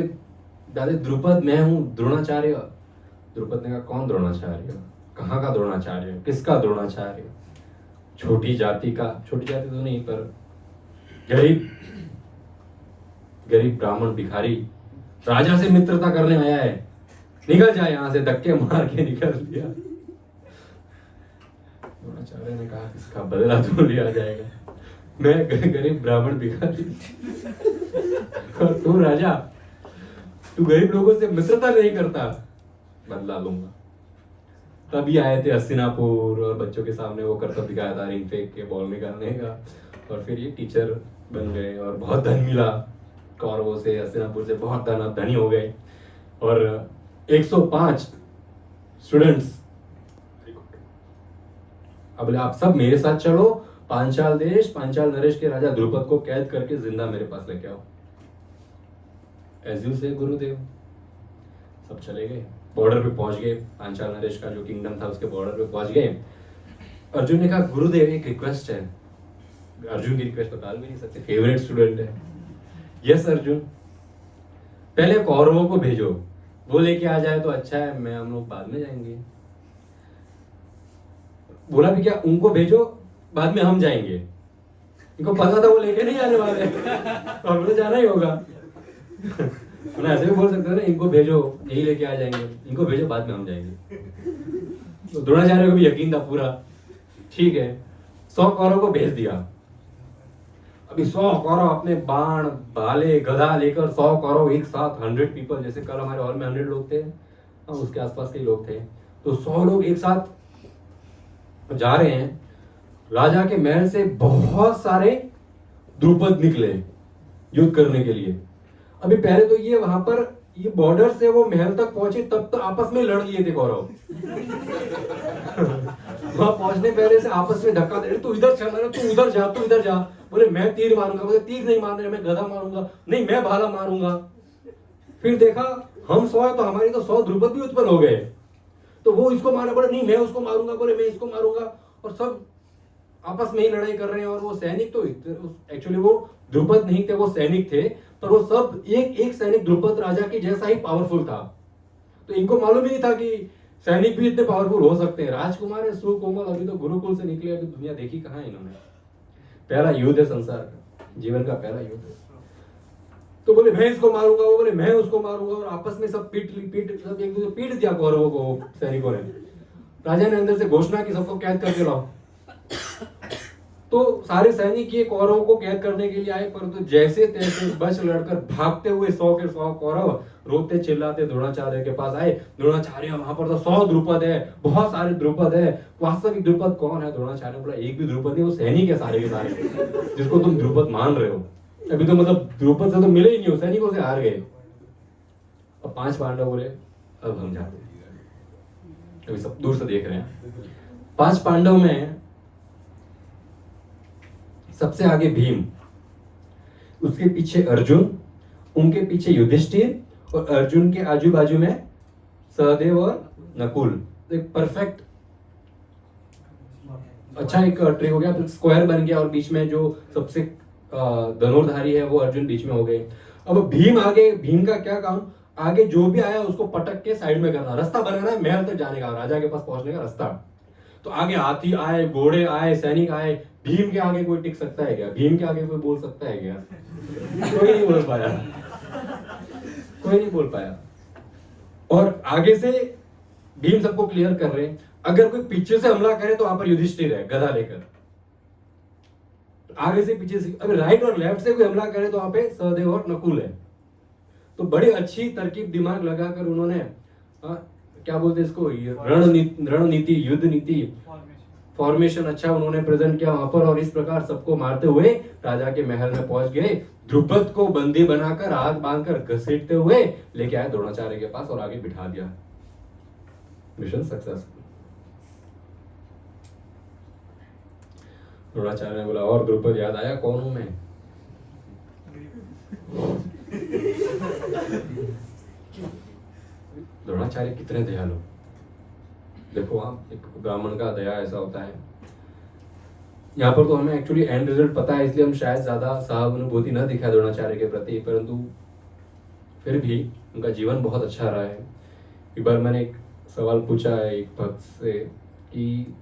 दादा द्रुपद मैं हूं द्रोणाचार्य। द्रुपद ने कहा कौन द्रोणाचार्य, कहाँ का द्रोणाचार्य, किसका द्रोणाचार्य? छोटी जाति का, छोटी जाति तो नहीं पर गरीब ब्राह्मण भिखारी राजा से मित्रता करने आया है, निकल जाए यहां से, धक्के मार के निकल दिया। द्रोणाचार्य ने कहा इसका बदला तो लिया जाएगा, मैं गरीब ब्राह्मण भिखारी और तू राजा, तू गरीब लोगों से मित्रता नहीं करता, बदला लूंगा। तभी आए थे हस्तिनापुर और बच्चों के सामने वो करतब दिखाया था, रिंग फेंक के बॉल निकालने का, और फिर ये टीचर बन गए और बहुत धन मिला कौरवों से, हस्तिनापुर से बहुत धनी हो गए। और 105 स्टूडेंट्स, अब आप सब मेरे साथ चलो, पांचाल देश, पांचाल नरेश के राजा द्रुपद को कैद करके जिंदा मेरे पास लेके आओ। एज यू से गुरुदेव। सब चले गए, बॉर्डर पे पहुंच गए, पांचाल नरेश का जो किंगडम था उसके बॉर्डर पे पहुंच गए। अर्जुन ने कहा गुरुदेव एक रिक्वेस्ट है। अर्जुन की रिक्वेस्ट तो टाल भी नहीं सकते, फेवरेट स्टूडेंट है। यस अर्जुन, पहले कौरवों को भेजो, वो लेके आ जाए तो अच्छा है, मैं हम लोग बाद में जाएंगे। बोला भी क्या, उनको भेजो बाद में हम जाएंगे। इनको पता था वो लेके नहीं आने वाले और मुझे जाना ही होगा। ऐसे भी बोल सकते हो ना, इनको भेजो यही लेके आ जाएंगे, इनको भेजो बाद में हम जाएंगे। तो द्रोणाचार्य को भी यकीन था पूरा, ठीक है 100 कौरवों को भेज दिया। अभी 100 कौरव अपने बाण भाले गदा लेकर 100 कौरव एक साथ, 100 पीपल, जैसे कल हमारे हॉल में 100 लोग थे, उसके आसपास के लोग थे, तो 100 लोग एक साथ जा रहे हैं। राजा के महल से बहुत सारे द्रुपद निकले युद्ध करने के लिए। अभी पहले तो ये वहां पर ये बॉर्डर से वो महल तक पहुंचे तब तो आपस में लड़ लिए थे कौरव। वहां पहुंचने पहले से आपस में धक्का दे, तू इधर चल रहा, तू उधर जा, तू इधर जा। बोले मैं तीर मारूंगा, बोले तीर नहीं मार रहे, मैं गदा मारूंगा, नहीं मैं भाला मारूंगा। फिर देखा हम 100 है तो हमारी तो 100 द्रुपद भी उत्पन्न हो गए। तो वो इसको मारा, बोले नहीं मैं उसको मारूंगा, बोले मैं इसको मारूंगा, और सब आपस में ही लड़ाई कर रहे हैं। और वो सैनिक तो एक्चुअली वो द्रुपद नहीं थे, वो सैनिक थे, पर वो सब एक एक सैनिक द्रुपद राजा के जैसा ही पावरफुल था। तो इनको मालूम ही नहीं था कि सैनिक भी इतने पावरफुल हो सकते हैं। राजकुमार है सुकोमल, अभी तो गुरुकुल से निकले, अभी दुनिया देखी कहाँ है इन्होंने। पहला युद्ध है संसार का, जीवन का पहला युद्ध है। तो बोले मैं इसको मारूंगा, वो बोले मैं उसको मारूंगा, और आपस में सब पीट सब एक दूसरे पीट दिया कौरवों को सैनिकों ने। राजा ने अंदर से घोषणा की सबको कैद करके लाओ। तो सारे सैनिक ये कौरवों को कैद करने के लिए आए, परंतु जैसे तैसे बच लड़कर भागते हुए 100 के 100 कौरव रोते चिल्लाते द्रोणाचार्य के पास आए। द्रोणाचार्य वहां पर तो 100 द्रुपद है, बहुत सारे द्रुपद है। वास्तविक द्रुपद कौन है? द्रोणाचार्य बोला एक भी द्रुपद नहीं, वो सैनिक है सारे के सारे जिसको तुम द्रुपद मान रहे हो। अभी तो मतलब द्रुपद से तो मिले ही नहीं हो, सैनिकों से हार गए। अब 5 पांडव बोले अब हम जाते हैं, अभी सब दूर से देख रहे हैं। 5 पांडव में सबसे आगे भीम, उसके पीछे अर्जुन, उनके पीछे युधिष्ठिर, और अर्जुन के आजू बाजू में सहदेव और नकुल। तो एक परफेक्ट अच्छा एक ट्री हो गया, स्क्वायर बन गया, और बीच में जो सबसे धनुर्धारी है वो अर्जुन बीच में हो गए। अब भीम आगे, भीम का क्या काम, आगे जो भी आया उसको पटक के साइड में करना, रास्ता बनाना है महल तक जाने का, राजा के पास पहुंचने का रास्ता। तो आगे हाथी आए, घोड़े आए, सैनिक आए, भीम के आगे कोई टिक सकता है क्या? भीम के आगे कोई बोल सकता है क्या? कोई नहीं बोल पाया, कोई नहीं बोल पाया। और आगे से भीम सबको क्लियर कर रहे हैं। अगर कोई पीछे से हमला करे तो वहां पर युधिष्ठिर है गदा लेकर, आगे से पीछे से। अगर राइट और लेफ्ट से कोई हमला करे तो वहां पे सहदेव और नकुल है। तो बड़ी अच्छी तरकीब दिमाग लगाकर उन्होंने क्या बोलते इसको, रणनीति, युद्ध नीति, फॉर्मेशन अच्छा उन्होंने प्रेजेंट किया वहां पर। और इस प्रकार सबको मारते हुए राजा के महल में पहुंच गए। द्रुपद को बंदी बनाकर हाथ बांधकर घसीटते हुए लेके आए द्रोणाचार्य के पास और आगे बिठा दिया। Mission successful. द्रोणाचार्य ने बोला और द्रुपद याद आया कौन हूं मैं? द्रोणाचार्य कितने दयालु। देखो आप, एक ब्राह्मण का दया ऐसा होता है। यहाँ पर तो हमें एक्चुअली एंड रिजल्ट पता है, इसलिए हम शायद ज्यादा सहानुभूति न दिखाए द्रोणाचार्य के प्रति, परंतु फिर भी उनका जीवन बहुत अच्छा रहा है। एक बार मैंने एक सवाल पूछा है एक भक्त से कि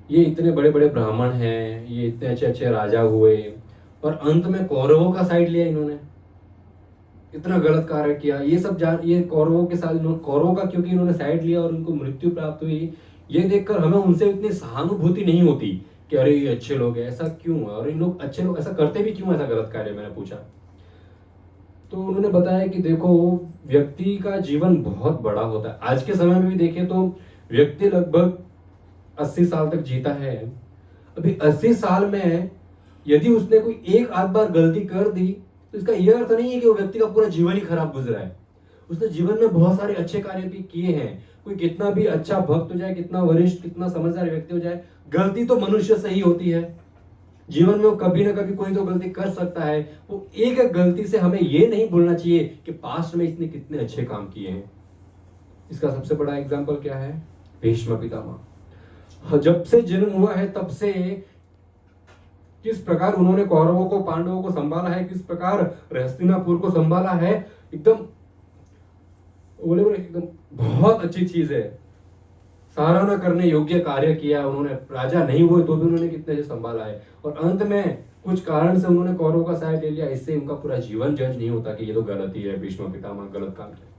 ये इतने बड़े बड़े ब्राह्मण हैं, ये इतने अच्छे अच्छे राजा हुए, और अंत में कौरवों का साइड लिया इन्होंने, इतना गलत कार्य किया। ये सब ये कौरवों के साथ, कौरवों का क्योंकि इन्होंने साइड लिया और उनको मृत्यु प्राप्त हुई, ये देखकर हमें उनसे इतनी सहानुभूति नहीं होती कि अरे ये अच्छे लोग हैं, ऐसा क्यों है, और इन लोग अच्छे लोग ऐसा करते भी क्यों, ऐसा गलत कार्य, मैंने पूछा। तो उन्होंने बताया कि देखो व्यक्ति का जीवन बहुत बड़ा होता है। आज के समय में भी देखें तो व्यक्ति लगभग 80 साल तक जीता है। अभी 80 साल में यदि उसने कोई एक आध बार गलती कर दी तो इसका यह अर्थ नहीं है कि वो व्यक्ति का पूरा जीवन ही खराब गुजरा है। उसने जीवन में बहुत सारे अच्छे कार्य भी किए हैं। कोई कितना भी अच्छा भक्त हो जाए, कितना वरिष्ठ, कितना समझदार व्यक्ति हो जाए, गलती तो मनुष्य से ही होती है। जीवन में वो कभी ना कभी कोई तो गलती कर सकता है। वो एक एक गलती से हमें ये नहीं भूलना चाहिए कि पास्ट में इसने कितने अच्छे काम किए हैं। इसका सबसे बड़ा एग्जाम्पल क्या है? भीष्म पितामह। जब से जन्म हुआ है तब से किस प्रकार उन्होंने कौरवों को, पांडवों को संभाला है, किस प्रकार हस्तिनापुर को संभाला है, एकदम बोले एकदम बहुत अच्छी चीज है। सराहना करने योग्य कार्य किया उन्होंने। राजा नहीं हुए तो भी उन्होंने कितने संभाला है, और अंत में कुछ कारण से उन्होंने कौरवों का साथ ले लिया। इससे उनका पूरा जीवन जज नहीं होता कि ये तो गलती है, भीष्म पितामह गलत काम किया।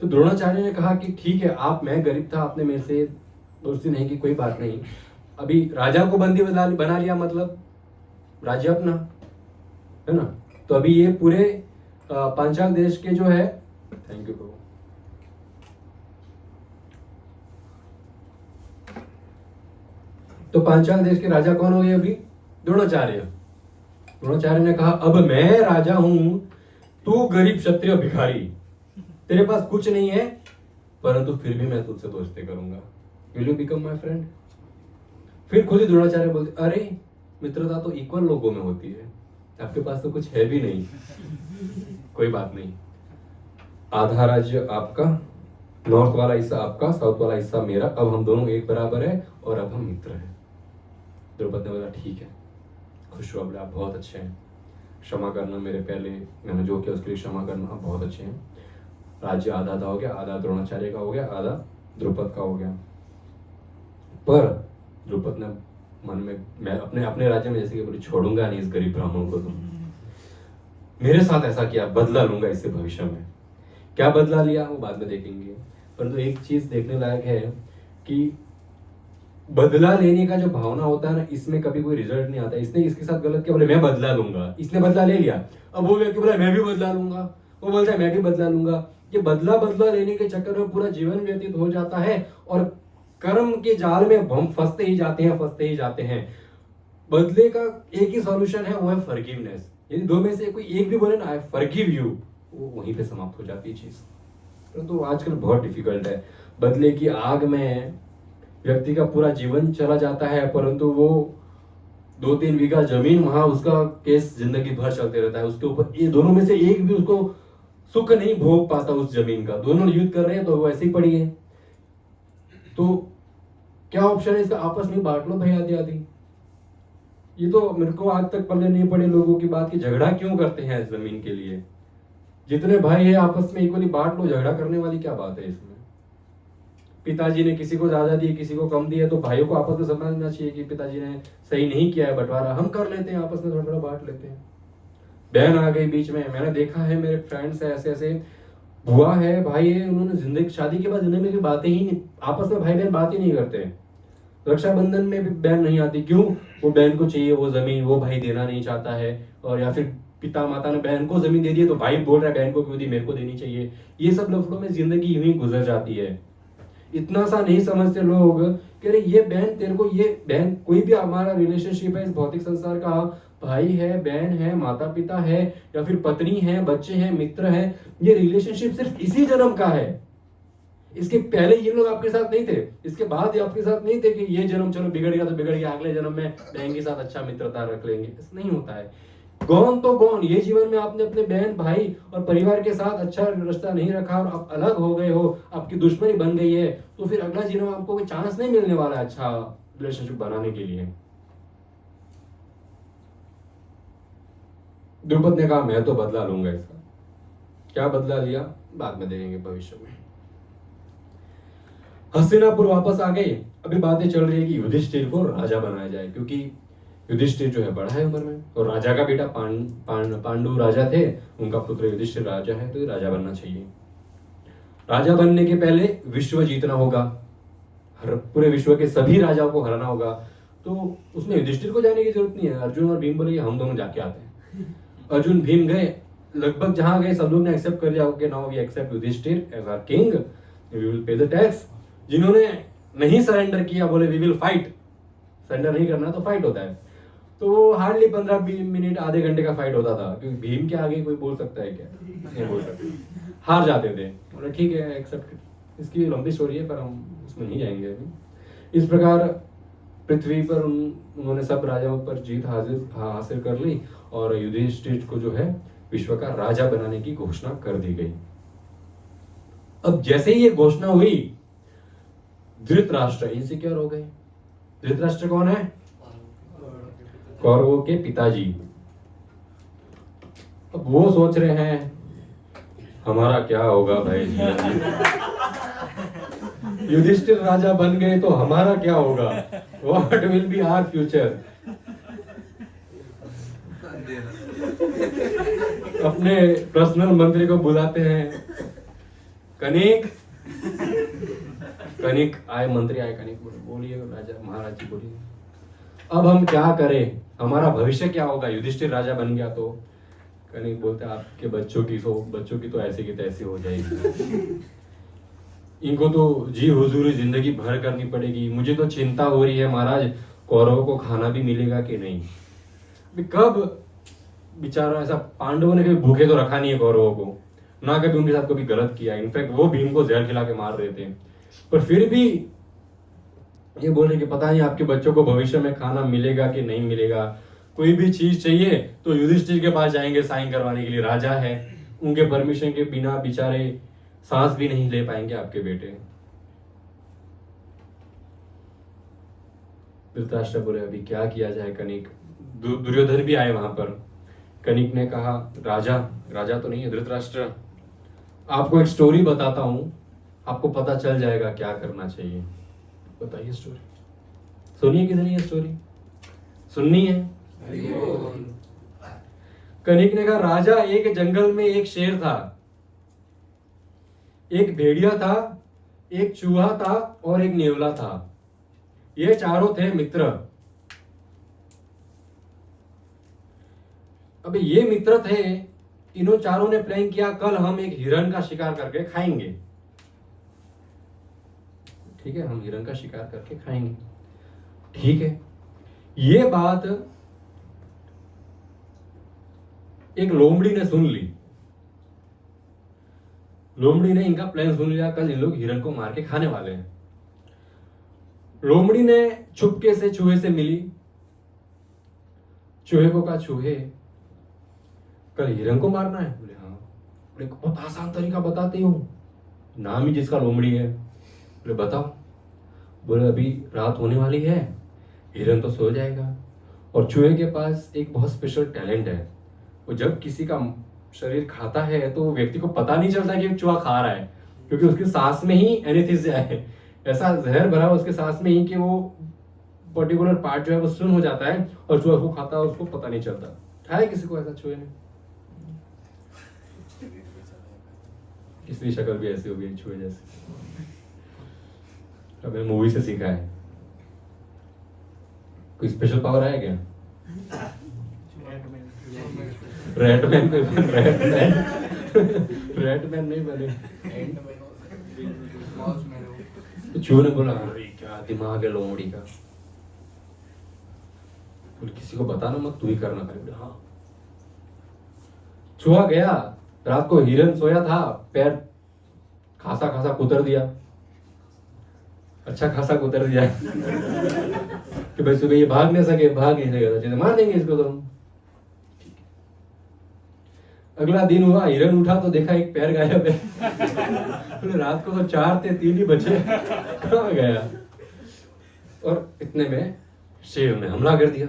तो द्रोणाचार्य ने कहा कि ठीक है, मैं गरीब था, आपने मेरे से दोस्ती नहीं की, कोई बात नहीं। अभी राजा को बंदी बना लिया, मतलब राज्य अपना है ना। तो अभी ये पूरे पांचाल देश के जो है, थैंक यू प्रभु, तो पांचाल देश के राजा कौन हो गए अभी? द्रोणाचार्य। द्रोणाचार्य ने कहा अब मैं राजा हूं, तू गरीब क्षत्रिय भिखारी, तेरे पास कुछ नहीं है, परंतु फिर भी मैं तुझसे दोस्ती करूंगा। Will you become my friend? फिर खुद ही द्रोणाचार्य बोलते, अरे मित्रता तो इक्वल लोगों में होती है, आपके पास तो कुछ है भी नहीं। कोई बात नहीं, आधा राज्य आपका, नॉर्थ वाला हिस्सा आपका, साउथ वाला हिस्सा मेरा, अब हम दोनों एक बराबर है और अब हम मित्र हैं। द्रौपदी ने बोला ठीक है, खुश हुआ, बोले आप बहुत अच्छे हैं, क्षमा करना, मेरे पहले मैंने जो किया उसके लिए क्षमा करना, आप बहुत अच्छे हैं। राज्य आधा आधा हो गया, आधा द्रोणाचार्य का हो गया, आधा द्रुपद का हो गया। पर द्रुपद ने मन में, मैं अपने अपने राज्य में जैसे कि बोली, छोड़ूंगा नहीं इस गरीब ब्राह्मण को, तुम मेरे साथ ऐसा किया, बदला लूंगा इससे भविष्य में। क्या बदला लिया वो बाद में देखेंगे, परंतु एक चीज देखने लायक है कि बदला लेने का जो भावना होता है ना, इसमें कभी कोई रिजल्ट नहीं आता। इसने इसके साथ गलत किया, बोले मैं बदला लूंगा, इसने बदला ले लिया, अब वो व्यक्ति बोला मैं भी बदला लूंगा, वो बोलता है मैं भी बदला लूंगा। ये बदला लेने के चक्कर में पूरा जीवन व्यतीत हो जाता है और कर्म के जाल में हम फंसते ही जाते हैं। बदले का एक ही सॉल्यूशन है, वो है फॉरगिवनेस। यदि दो में से कोई एक भी बोले ना आई फॉरगिव यू, वो वहीं पे समाप्त हो जाती है चीज। परंतु आजकल बहुत डिफिकल्ट है, बदले की आग में व्यक्ति का पूरा जीवन चला जाता है, परंतु वो 2-3 बीघा जमीन, वहां उसका केस जिंदगी भर चलते रहता है उसके ऊपर। ये दोनों में से एक भी उसको सुख नहीं भोग पाता उस जमीन का, दोनों युद्ध कर रहे हैं तो वो ऐसे ही पड़ी है। तो क्या ऑप्शन है इसका, आपस में बांट लो भाई आधी आधी। ये तो मेरे को आज तक पल्ले नहीं पड़े लोगों की बात की, झगड़ा क्यों करते हैं इस जमीन के लिए। जितने भाई है आपस में इक्वली बांट लो, झगड़ा करने वाली क्या बात है इसमें। पिताजी ने किसी को ज्यादा दिए, किसी को कम दिया, तो भाइयों को आपस में समझना चाहिए कि पिताजी ने सही नहीं किया है बंटवारा, हम कर लेते हैं आपस में, थोड़ा थोड़ा बांट लेते हैं। बहन आ गई बीच में, मैंने देखा है मेरे फ्रेंड्स है ऐसे बुआ है भाई है, उन्होंने जिंदगी शादी के बाद जिंदगी में बातें ही नहीं, आपस में भाई बहन बात ही नहीं करते। रक्षाबंधन में भी बहन नहीं आती, क्यों, वो बहन को चाहिए वो जमीन, वो भाई देना नहीं चाहता है। और या फिर पिता माता ने बहन को जमीन दे दी तो भाई बोल रहा है बहन को क्यों दी, मेरे को देनी चाहिए। ये सब लफड़ों में जिंदगी यूं ही गुजर जाती है। इतना सा नहीं समझते लोग कि अरे ये बहन तेरे को, ये बहन कोई भी हमारा रिलेशनशिप है इस भौतिक संसार का, भाई है, बहन है, माता पिता है, या फिर पत्नी है, बच्चे हैं, मित्र हैं, ये रिलेशनशिप सिर्फ इसी जन्म का है। इसके पहले ये लोग आपके साथ नहीं थे, इसके बाद ये आपके साथ नहीं थे कि ये जन्म चलो बिगड़ गया तो बिगड़ गया, अगले जन्म में बहन के साथ अच्छा मित्रता रख लेंगे, ऐसा नहीं होता है। गौन तो गौन, ये जीवन में आपने अपने बहन भाई और परिवार के साथ अच्छा रिश्ता नहीं रखा और आप अलग हो गए हो, आपकी दुश्मनी बन गई है, तो फिर अगला जीवन आपको कोई चांस नहीं मिलने वाला है अच्छा रिलेशनशिप बनाने के लिए। द्रुपद ने कहा मैं तो बदला लूंगा इसका। क्या बदला लिया बाद में देखेंगे भविष्य में। हस्तिनापुर वापस आ गए। अभी बातें चल रही है कि युधिष्ठिर को राजा बनाया जाए, क्योंकि युधिष्ठिर जो है बड़ा है उम्र में और राजा का बेटा पांडु राजा थे, उनका पुत्र युधिष्ठिर राजा है, तो ये राजा बनना चाहिए। राजा बनने के पहले विश्व जीतना होगा, पूरे विश्व के सभी राजाओं को हराना होगा। तो उसमें युधिष्ठिर को जाने की जरूरत नहीं है, अर्जुन और भीम बोले हम दोनों जाके आते हैं। अर्जुन भीम गए, लगभग जहां गए सब लोग ने एक्सेप्ट कर लिया कि now we accept Yudhishthir as our king, we will pay the tax. जिन्होंने नहीं सरेंडर किया बोले वी विल फाइट, सरेंडर नहीं करना तो फाइट होता है। तो हार्डली 15-20 मिनट आधे घंटे का फाइट होता था, क्योंकि भीम के आगे कोई बोल सकता है क्या, नहीं बोल सकते, हार जाते थे। बोले ठीक है एक्सेप्ट। इसकी लंबी स्टोरी है पर हम उसमें नहीं जाएंगे अभी। इस प्रकार पृथ्वी पर उन्होंने सब राजाओं पर जीत हासिल कर ली और युधिष्ठिर को जो है विश्व का राजा बनाने की घोषणा कर दी गई। अब जैसे ही ये घोषणा हुई, धृतराष्ट्र इनसिक्योर हो गए। धृतराष्ट्र कौन है, कौरवों के पिताजी। अब वो सोच रहे हैं हमारा क्या होगा भाई, युधिष्ठिर राजा बन गए तो हमारा क्या होगा, what will be our future. अपने पर्सनल मंत्री को बुलाते हैं, कनिक आए, मंत्री आए, कनिक बोलिए राजा महाराज जी बोलिए अब हम क्या करें, हमारा भविष्य क्या होगा, युधिष्ठिर राजा बन गया तो। कनिक बोलते आपके बच्चों की तो ऐसे की तैसी हो जाएगी, इनको तो जी हुजूरी जिंदगी भर करनी पड़ेगी। मुझे तो चिंता हो रही है महाराज, कौरवों को खाना भी मिलेगा कि नहीं। कब बेचारा ऐसा, पांडवों ने कभी भूखे तो रखा नहीं है कौरवों को, ना कभी उनके साथ कभी गलत किया। इनफैक्ट वो भीम को जहर खिला के मार रहे थे, पर फिर भी ये बोल रहे कि पता नहीं आपके बच्चों को भविष्य में खाना मिलेगा कि नहीं मिलेगा, कोई भी चीज चाहिए तो युधिष्ठिर के पास जाएंगे साइन करवाने के लिए, राजा है, उनके परमिशन के बिना बेचारे सांस भी नहीं ले पाएंगे आपके बेटे। धृतराष्ट्र बोले अभी क्या किया जाए कनिक। दुर्योधन भी आए वहां पर। कनिक ने कहा राजा, राजा तो नहीं है धृतराष्ट्र, आपको एक स्टोरी बताता हूं, आपको पता चल जाएगा क्या करना चाहिए। बताइए स्टोरी, सुनिए किसी ने ये स्टोरी सुननी है? कनिक ने कहा राजा, एक जंगल में एक शेर था, एक भेड़िया था, एक चूहा था और एक नेवला था। ये चारों थे मित्र। अब ये मित्र थे, इन्हों चारों ने प्लान किया कल हम एक हिरण का शिकार करके खाएंगे। ठीक है, हम हिरण का शिकार करके खाएंगे। ठीक है, ये बात एक लोमड़ी ने सुन ली। लोमड़ी ने इनका प्लान सुन लिया, कल इन लोग हिरण को मार के खाने वाले हैं। लोमड़ी ने चुपके से चूहे से मिली, चूहे को कहा चूहे कल हिरण को मारना है? बोले हाँ। बोले बहुत आसान तरीका बताती हूं, नाम ही जिसका लोमड़ी है। बोले बताओ। बोले अभी रात होने वाली है, हिरण तो सो जाएगा, और चूहे के पास एक बहुत स्पेशल टैलेंट है, वो जब किसी का शरीर खाता है तो व्यक्ति को पता नहीं चलता कि चूहा खा रहा है, क्योंकि उसकी सांस में ही एनेस्थीसिया है, ऐसा जहर भरा उसके सांस में ही कि वो पर्टिकुलर पार्ट जो है वो सुन्न हो जाता है और चूहा उसको खाता है, उसको पता नहीं चलता। खाया किसी को ऐसा चूहे ने? इसलिए शक्ल भी ऐसी हो गई चूहे जैसी। मैंने मूवी से सीखा है। कोई स्पेशल पावर है क्या? रैटमैन पे रैटमैन नहीं बने। एंड में मौज में रहो। तो चूहे ने बोला अरे क्या दिमाग है लोमड़ी का, बोले किसी को बताना मत, तू ही करना। बोले हाँ। चूहा गया, रात को हिरन सोया था, पैर खासा खासा कुतर दिया, अच्छा खासा कुतर दिया कि भाई सुबह ये भाग नहीं सके, भाग नहीं सके, मार देंगे इसको तो। अगला दिन हुआ, हिरन उठा तो देखा एक पैर गायब है। बोले रात को तो 4 थे, 3 ही बचे, कहाँ गया? और इतने में शेर ने हमला कर दिया।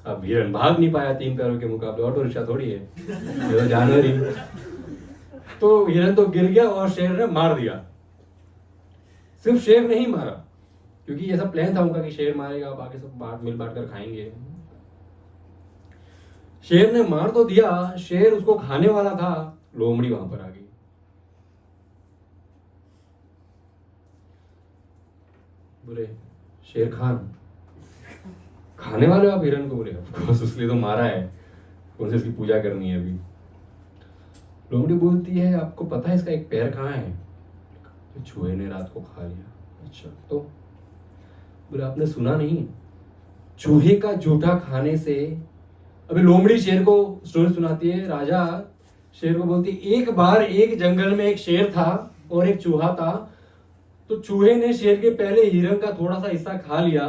अब हिरन भाग नहीं पाया 3 पैरों के मुकाबले, ऑटो रिक्शा थोड़ी है, ये तो जानवर ही। तो हिरन तो गिर गया और शेर ने मार दिया। सिर्फ शेर नहीं मारा, क्योंकि ऐसा प्लान था उनका कि शेर मारेगा, बाकी सब मिल बांट कर खाएंगे। शेर ने मार तो दिया, शेर उसको खाने वाला था, लोमड़ी वहां पर आ गई। बोले शेर खान खाने वाले हो आप हिरन को? बोले ऑफकोर्स, उसलिए तो मारा है, कौन से इसकी पूजा करनी है अभी। लोमड़ी बोलती है आपको पता है इसका एक पैर कहाँ है? तो चूहे ने रात को खा लिया। अच्छा, तो बोले आपने सुना नहीं, चूहे का जूठा खाने से। अभी लोमड़ी शेर को स्टोरी सुनाती है। राजा शेर को बोलती है एक बार एक जंगल में एक शेर था और एक चूहा था, तो चूहे ने शेर के पहले हिरन का थोड़ा सा हिस्सा खा लिया।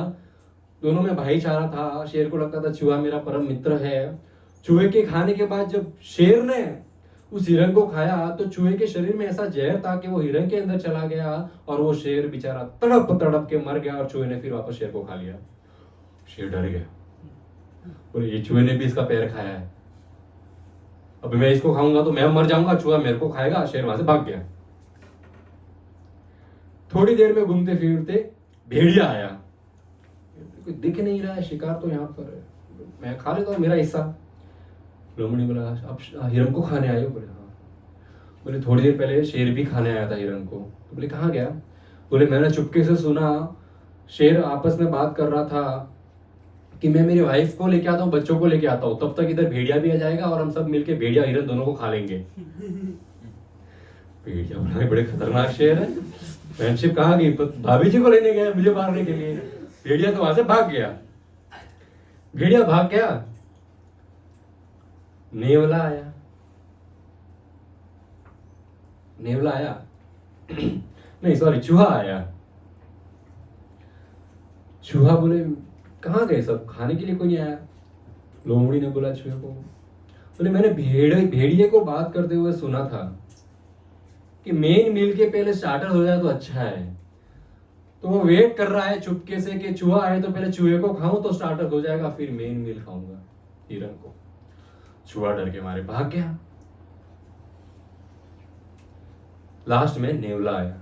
दोनों में भाईचारा था, शेर को लगता था चूहा मेरा परम मित्र है। चूहे के खाने के बाद जब शेर ने उस हिरन को खाया तो चूहे के शरीर में ऐसा जहर था कि वो हिरन के अंदर चला गया और वो शेर बेचारा तड़प तड़प के मर गया, और चूहे ने फिर वापस शेर को खा लिया। शेर डर गया, बोले ये चूहे ने भी इसका पैर खाया है, अब मैं इसको खाऊंगा तो मैं मर जाऊंगा, चूहा मेरे को खाएगा। शेर वहां से भाग गया। थोड़ी देर में घूमते फिरते भेड़िया आया, कोई दिख नहीं रहा है, शिकार तो यहाँ पर है, मैं खा लेता हूँ मेरा हिस्सा। लोमड़ी बोला अब हिरन को खाने आए हो? बोले हाँ। बोले थोड़ी देर पहले शेर भी खाने आया था हिरन को। तो बोले कहाँ गया? बोले मैंने चुपके से सुना शेर आपस में बात कर रहा था कि मैं मेरी वाइफ को लेके आता हूँ, बच्चों को लेके आता हूँ, तब तक इधर भेड़िया भी आ जाएगा और हम सब मिलके भेड़िया हिरन दोनों को खा लेंगे। भेड़िया बोला बड़े खतरनाक शेर है, फ्रेंडशिप कहाँ गई? भाभी जी को लेने गया मुझे मारने के लिए। भेड़िया तो वहां से भाग गया। भेड़िया भाग गया, नेवला आया। नेवला आया नहीं सॉरी, चूहा आया। चूहा बोले कहाँ गए सब, खाने के लिए कोई नहीं आया? लोमड़ी ने बोला चूहे को, बोले मैंने भेड़िए को बात करते हुए सुना था कि मेन मील के पहले स्टार्टर हो जाए तो अच्छा है, तो वो वेट कर रहा है चुपके से कि चूहा आए तो पहले चूहे को खाऊं तो स्टार्टर हो जाएगा, फिर मेन मील खाऊंगा हिरन को। चूहा डर के मारे भाग गया। लास्ट में नेवला आया,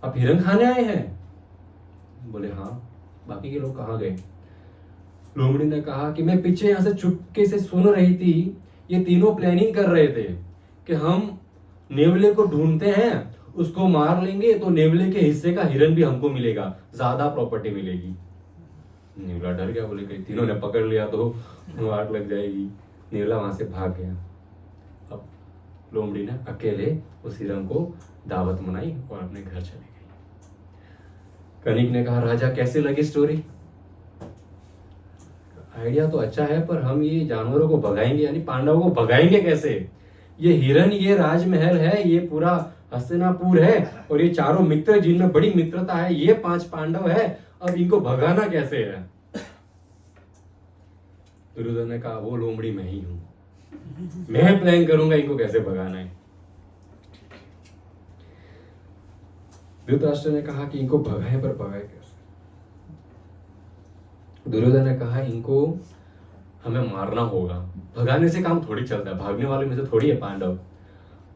आप हिरन खाने आए हैं? बोले हाँ, बाकी के लोग कहाँ गए? लोमड़ी ने कहा कि मैं पीछे यहां से चुपके से सुन रही थी, ये तीनों प्लानिंग कर रहे थे कि हम नेवले को ढूंढते हैं, उसको मार लेंगे तो नेवले के हिस्से का हिरन भी हमको मिलेगा, ज्यादा प्रॉपर्टी मिलेगी। नेवला डर गया, बोले कहीं तीनों ने पकड़ लिया तो आग लग जाएगी। नेवला वहां से भाग गया। अब लोमड़ी ने अकेले उस हिरन को दावत मनाई और अपने घर चले गई। कनिक ने कहा राजा कैसे लगी स्टोरी? आइडिया तो अच्छा है, पर हम ये जानवरों को भगाएंगे यानी पांडवों को भगाएंगे कैसे? ये हिरन, ये राजमहल है, ये पूरा हस्तिनापुर है और ये चारों मित्र जिनमें बड़ी मित्रता है, ये 5 पांडव है, अब इनको भगाना कैसे है? दुर्योधन ने कहा वो लोमड़ी मैं ही हूं, मैं प्लान करूंगा इनको कैसे भगाना है। धृतराष्ट्र ने कहा कि इनको भगाए, पर भगाए कैसे? दुर्योधन ने कहा इनको हमें मारना होगा, भगाने से काम थोड़ी चलता है, भागने वाले में से थोड़ी है पांडव।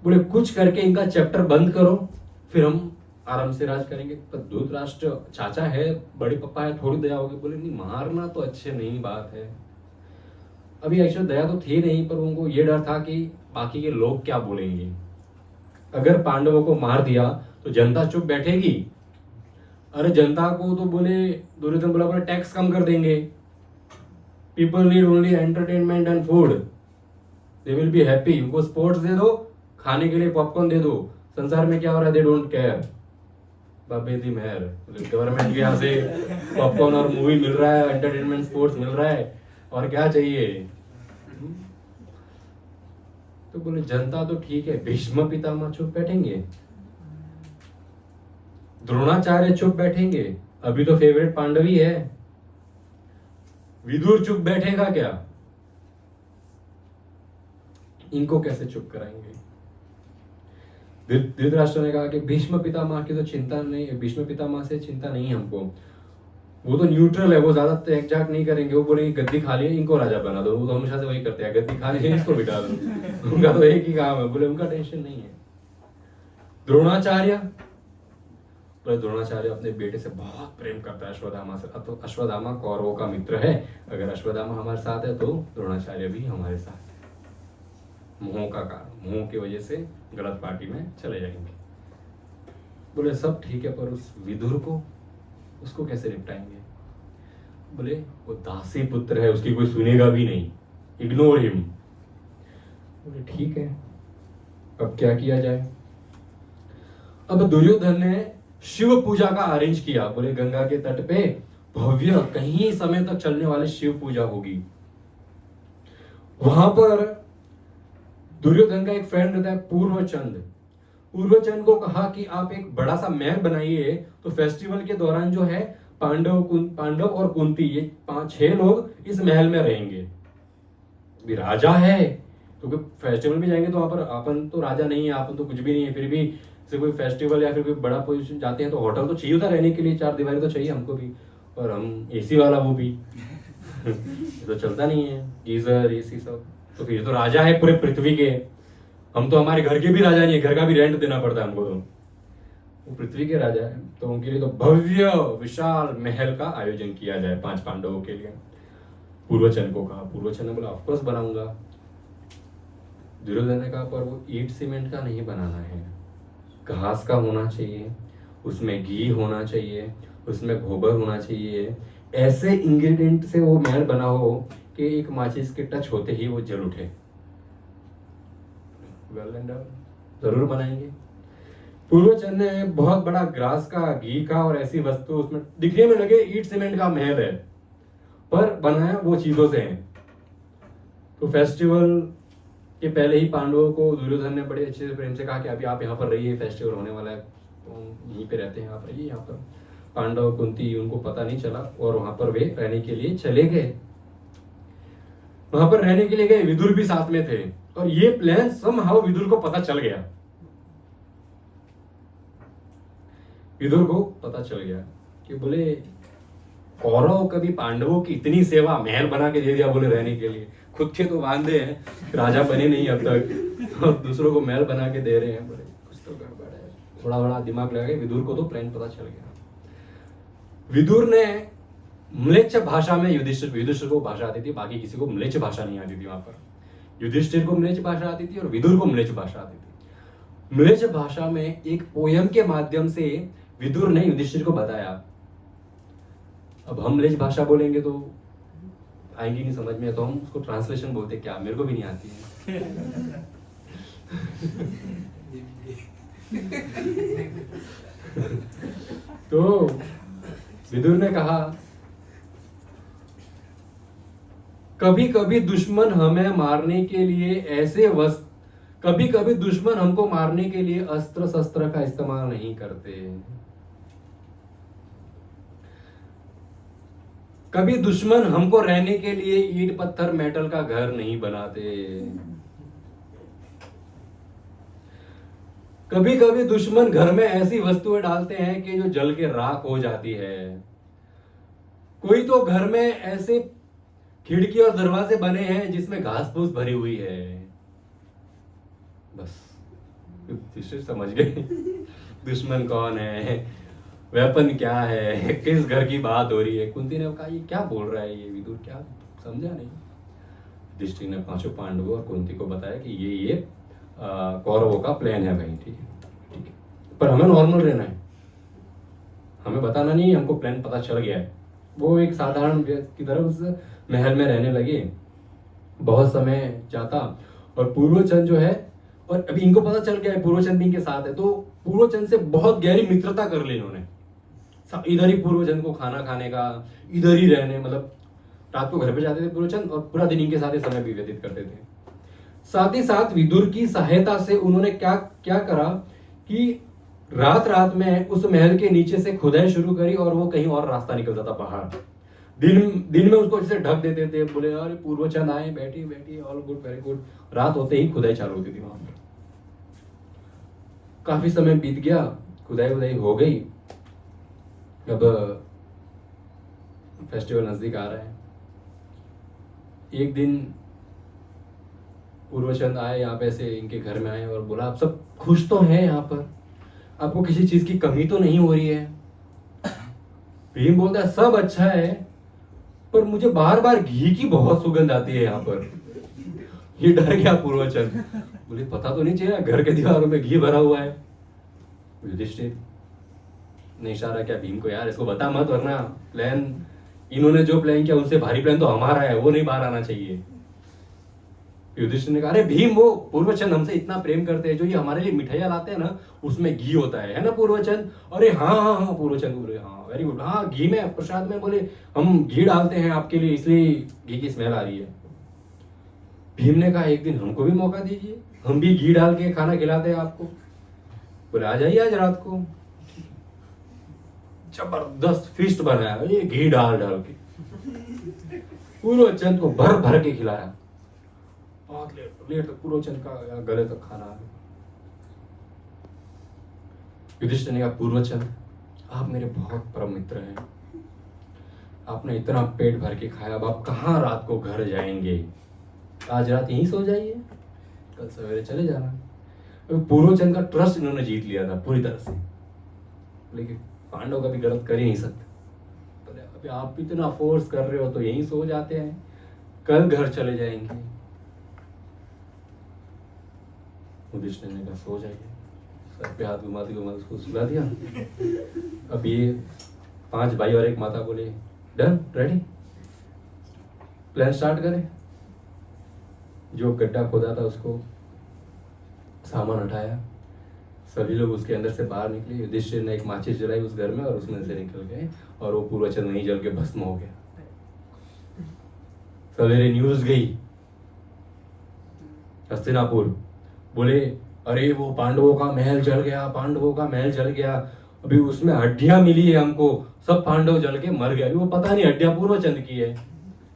बोले कुछ करके इनका चैप्टर बंद करो, फिर हम आराम से राज करेंगे। पर धृतराष्ट्र चाचा है, बड़े पापा है, थोड़ी दया होगी। बोले नहीं, मारना तो अच्छे नहीं बात है। अभी एक्चुअली दया तो थी नहीं, पर उनको ये डर था कि बाकी के लोग क्या बोलेंगे। अगर पांडवों को मार दिया तो जनता चुप बैठेगी। अरे जनता को तो बोले, दुर्योधन बोला टैक्स कम कर देंगे, people need only entertainment and food, they will be happy. उनको स्पोर्ट्स दे दो, खाने के लिए पॉपकॉर्न दे दो, संसार में क्या हो रहा है दे डोंट केयर। बाबे दी मेहर, गवर्नमेंट के यहाँ से पॉपकॉर्न और मूवी मिल रहा है, एंटरटेनमेंट स्पोर्ट्स मिल रहा है, और क्या चाहिए? तो बोले जनता तो ठीक है, भीष्म पितामह चुप बैठेंगे, द्रोणाचार्य चुप बैठेंगे, अभी तो फेवरेट पांडवी है, विदुर चुप बैठेगा क्या? इनको कैसे चुप कराएंगे? धृतराष्ट्र ने कहा कि भीष्म पितामह की तो चिंता नहीं, भीष्म पितामह से चिंता नहीं है हमको, वो तो न्यूट्रल है, वो ज्यादा तहजाक नहीं करेंगे। वो बोलेंगे गद्दी खा लिए इनको राजा बना दो, वो तो हमेशा से वही करते हैं, गद्दी खा लिए इसको बिठा दो, उनका तो एक ही काम है। बोले उनका टेंशन नहीं है। द्रोणाचार्य, तो द्रोणाचार्य अपने बेटे से बहुत प्रेम करता है, अश्वत्थामा से। तो अश्वत्थामा कौरवों का मित्र है, अगर अश्वत्थामा हमारे साथ है तो द्रोणाचार्य भी हमारे साथ है। मोह का कारण, मोह की वजह से गलत पार्टी में चले जाएंगे। बोले सब ठीक है, पर उस विदुर को, उसको कैसे निपटाएंगे? बोले वो दासी पुत्र है, उसकी कोई सुनेगा भी नहीं, इग्नोर हिम। बोले ठीक है, अब क्या किया जाए? अब दुर्योधन ने शिव पूजा का अरेंज किया। बोले गंगा के तट पे भव्य कहीं समय तक चलने वाली शिव पूजा होगी। वहां पर दुर्योधन का एक फ्रेंड रहता है पूर्वचंद। पूर्वचंद को कहा कि आप एक बड़ा सा महल बनाइए, तो फेस्टिवल के दौरान जो है पांडव और कुंती, ये 5-6 लोग इस महल में रहेंगे। भी राजा है, क्योंकि फेस्टिवल में जाएंगे तो वहां पर अपन तो राजा नहीं है, अपन तो कुछ भी नहीं है, फिर भी से कोई फेस्टिवल या फिर कोई बड़ा पोजीशन जाते हैं तो होटल तो चाहिए होता रहने के लिए, 4 दीवारी तो चाहिए हमको भी, और हम एसी वाला वो भी तो चलता नहीं है, गीजर एसी सब। तो फिर तो राजा है पूरे पृथ्वी के, हम तो हमारे घर के भी राजा नहीं है, घर का भी रेंट देना पड़ता है हमको, तो वो पृथ्वी के राजा है। तो उनके लिए तो भव्य विशाल महल का आयोजन किया जाए 5 पांडवों के लिए। पूर्वचंद को कहा, पूर्वचंद ने बोला ऑफकोर्स बनाऊंगा। दुर्योधन ने कहा पर वो ईंट सीमेंट का नहीं बनाना है, घास का होना चाहिए, उसमें घी होना चाहिए, उसमें गोबर होना चाहिए, ऐसे इंग्रेडिएंट से वो महल बना हो कि एक माचिस के टच होते ही वो जल उठे। वेल एंड डन, जरूर बनाएंगे। पूर्वचंद ने बहुत बड़ा ग्रास का, घी का और ऐसी वस्तु उसमें दिखने में लगे ईंट सीमेंट का महल है, पर बनाया वो चीजों से है। तो फेस्टिवल के पहले ही पांडवों को दुर्योधन ने बड़े अच्छे से प्रेम से कहा कि अभी आप यहाँ पर रहिए, फेस्टिवल होने वाला है, तो यहीं पे रहते हैं, आप रहिए यहाँ पर। पांडव कुंती उनको पता नहीं चला और वहां पर वे रहने के लिए चले गए। वहां पर रहने के लिए गए, विदुर भी साथ में थे और ये प्लान समहाउ विदुर को पता चल गया। विदुर को पता चल गया कि बोले कौरव कभी पांडवों की इतनी सेवा, महल बना के दे दिया बोले रहने के लिए, खुद के तो बांधे हैं, राजा बने नहीं अब तक और दूसरों को महल बना के दे रहे हैं। बोले कुछ तो गड़बड़ है। थोड़ा बड़ा दिमाग लगा के विदुर को तो प्लान पता चल गया। विदुर ने म्लेच्छ भाषा में युधिष्ठिर को भाषा आती थी, बाकी किसी को म्लेच्छ भाषा नहीं आती थी। वहां पर युधिष्ठिर को म्लेच्छ भाषा आती थी और विदुर को म्लेच्छ भाषा आती थी। म्लेच्छ भाषा में एक पोयम के माध्यम से विदुर ने युधिष्ठिर को बताया। अब हम म्लेच्छ भाषा बोलेंगे तो आएंगी नहीं समझ में, तो हम उसको ट्रांसलेशन बोलते, क्या मेरे को भी नहीं आती है। तो विदुर ने कहा कभी कभी दुश्मन हमें मारने के लिए कभी कभी दुश्मन हमको मारने के लिए अस्त्र शस्त्र का इस्तेमाल नहीं करते, कभी दुश्मन हमको रहने के लिए ईंट पत्थर मेटल का घर नहीं बनाते, कभी कभी दुश्मन घर में ऐसी वस्तुएं डालते हैं कि जो जल के राख हो जाती है, कोई तो घर में ऐसे खिड़की और दरवाजे बने हैं जिसमें घास फूस भरी हुई है। बस युधिष्ठिर समझ गए दुश्मन कौन है, वेपन क्या है, किस घर की बात हो रही है। कुंती ने कहा ये क्या बोल रहा है ये विदुर, क्या समझा नहीं। युधिष्ठिर ने पांचों पांडवों और कुंती को बताया कि ये कौरवों का प्लान है भाई, ठीक है, पर हमें नॉर्मल रहना है, हमें बताना नहीं, हमको प्लान पता चल गया है। वो एक साधारण व्यक्ति की तरह उस महल में रहने लगे। बहुत समय जाता और पूर्वचंद जो है, और अभी इनको पता चल गया है पूर्वचंद भी इनके साथ है, तो पूर्वचंद से बहुत गहरी मित्रता कर ली इन्होंने। इधर ही पूर्वचंद को खाना खाने का, इधर ही रहने, मतलब रात को घर पे जाते थे पूर्वचंद और पूरा दिन इनके साथ ही समय भी व्यतीत करते थे। साथ ही साथ विदुर की सहायता से उन्होंने क्या क्या करा कि रात रात में उस महल के नीचे से खुदाई शुरू करी और वो कहीं और रास्ता निकलता था बाहर। दिन में उसको जैसे ढक देते थे, बोले यार पूर्वचंद आए, बैठिए बैठिए, ऑल गुड, वेरी गुड। रात होते ही खुदाई चालू होती थी वहां पर। काफी समय बीत गया, खुदाई वुदाई हो गई। अब फेस्टिवल नजदीक आ रहा है। एक दिन पूर्वचंद आए यहाँ पे, ऐसे इनके घर में आए और बोला आप सब खुश तो हैं यहाँ पर, आपको किसी चीज की कमी तो नहीं हो रही है। भीम बोलता है सब अच्छा है, पर मुझे बार बार घी की बहुत सुगंध आती है यहाँ पर। ये डर गया पूर्वचंद, बोले पता तो नहीं चला घर के दीवारों में घी भरा हुआ है। युधिष्ठिर ने इशारा किया भीम को, यार इसको बता मत, वरना प्लान, इन्होंने जो प्लान किया उनसे भारी प्लान तो हमारा है, वो नहीं बाहर आना चाहिए। युधिष्ठिर ने कहा अरे भीम, वो पूर्वचंद हमसे इतना प्रेम करते हैं, जो ये हमारे लिए मिठाइयां लाते हैं ना उसमें घी होता है ना पूर्वचंद। अरे हाँ हाँ हाँ पूर्वचंद बोले हाँ वेरी गुड, हाँ घी में प्रसाद में बोले हम घी डालते हैं आपके लिए, इसलिए घी की स्मेल आ रही है। भीम ने कहा एक दिन हमको भी मौका दीजिए, हम भी घी डाल के खाना खिलाते हैं आपको। बोले आ जाइए आज रात को। जबरदस्त फीस्ट बनाया ये घी डाल डाल के, पूर्वचंद को भर भर के खिलाया। बहुत लेट तक पूर्वचंद का गले तक खाना आ गया। युधिष्ठिर ने कहा पूर्वचंद आप मेरे बहुत परम मित्र हैं, आपने इतना पेट भर के खाया, अब आप कहाँ रात को घर जाएंगे, आज रात यहीं सो जाइए, कल सवेरे चले जाना। पूर्वचंद का ट्रस्ट इन्होंने जीत लिया था पूरी तरह से, लेकिन पांडव कभी गलत कर ही नहीं सकते। तो अभी आप इतना फोर्स कर रहे हो तो यहीं सो जाते हैं, कल घर चले जाएंगे। युधिष्ठिर ने कहा सो जाइए, सर पे हाथ घुमाते घुमाते उसको सुला दिया। अब ये 5 भाई और 1 माता बोले डन, रेडी, प्लान स्टार्ट करें। जो गड्ढा खोदा था उसको सामान उठाया, सभी लोग उसके अंदर से बाहर निकले। युधिष्ठिर ने एक माचिस जलाई उस घर में और उसमें से निकल गए और वो पूर्वचंद वहीं जल के भस्म हो गया। सवेरे न्यूज गई हस्तिनापुर, बोले अरे वो पांडवों का महल जल गया, पांडवों का महल जल गया। अभी उसमें हड्डियां मिली है हमको, सब पांडव जल के मर गए। अभी वो पता नहीं हड्डियां पूर्वचंद की है,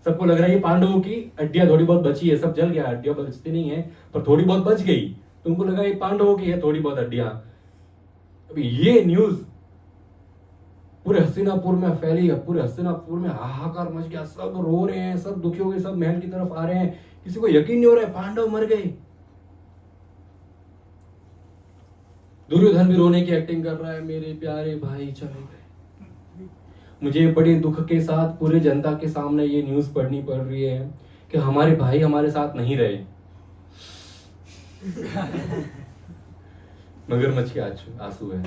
सबको लग रहा है ये पांडवों की हड्डियां थोड़ी बहुत बची है, सब जल गया, हड्डियां बचती नहीं है पर थोड़ी बहुत बच गई, तो उनको लगा ये पांडवों की है थोड़ी बहुत हड्डियां। अभी ये न्यूज पूरे हस्तिनापुर में फैली है, पूरे हस्तिनापुर में हाहाकार मच गया, सब रो रहे हैं, सब दुखी हो गए, सब महल की तरफ आ रहे हैं, किसी को यकीन नहीं हो रहा है पांडव मर गए। दुर्योधन भी रोने की एक्टिंग कर रहा है, मेरे प्यारे भाई चले गए। मुझे बड़े दुख के साथ पूरे जनता के सामने ये न्यूज पढ़नी पड़ रही है कि हमारे भाई हमारे साथ नहीं रहे। मगरमच्छ के आंसू है।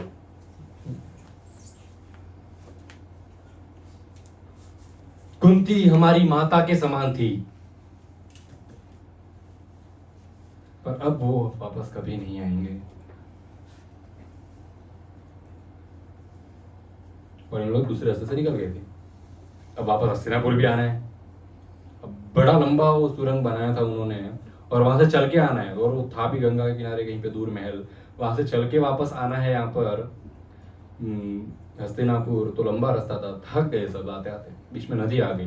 कुंती हमारी माता के समान थी, पर अब वो वापस कभी नहीं आएंगे। और इन लोग दूसरे रास्ते से निकल गए थे, अब वापस हस्तिनापुर भी आना है। अब बड़ा लंबा वो सुरंग बनाया था उन्होंने, और वहां से चल के आना है, और वो था भी गंगा के किनारे कहीं पे दूर महल, वहां से चल के वापस आना है यहाँ पर हस्तिनापुर। तो लंबा रास्ता था, थक गए सब आते आते, बीच में नदी आ गई।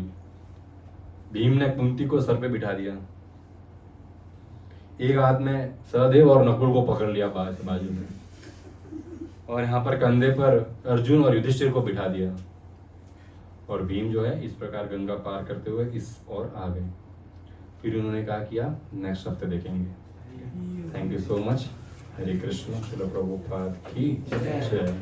भीम ने कुंती को सर पे बिठा दिया, एक हाथ में सहदेव और नकुल को पकड़ लिया बाजू में, और यहाँ पर कंधे पर अर्जुन और युधिष्ठिर को बिठा दिया, और भीम जो है इस प्रकार गंगा पार करते हुए इस ओर आ गए। फिर उन्होंने कहा किया नेक्स्ट हफ्ते देखेंगे। Thank you so much. Hare Krishna. Srila Prabhupada की जय।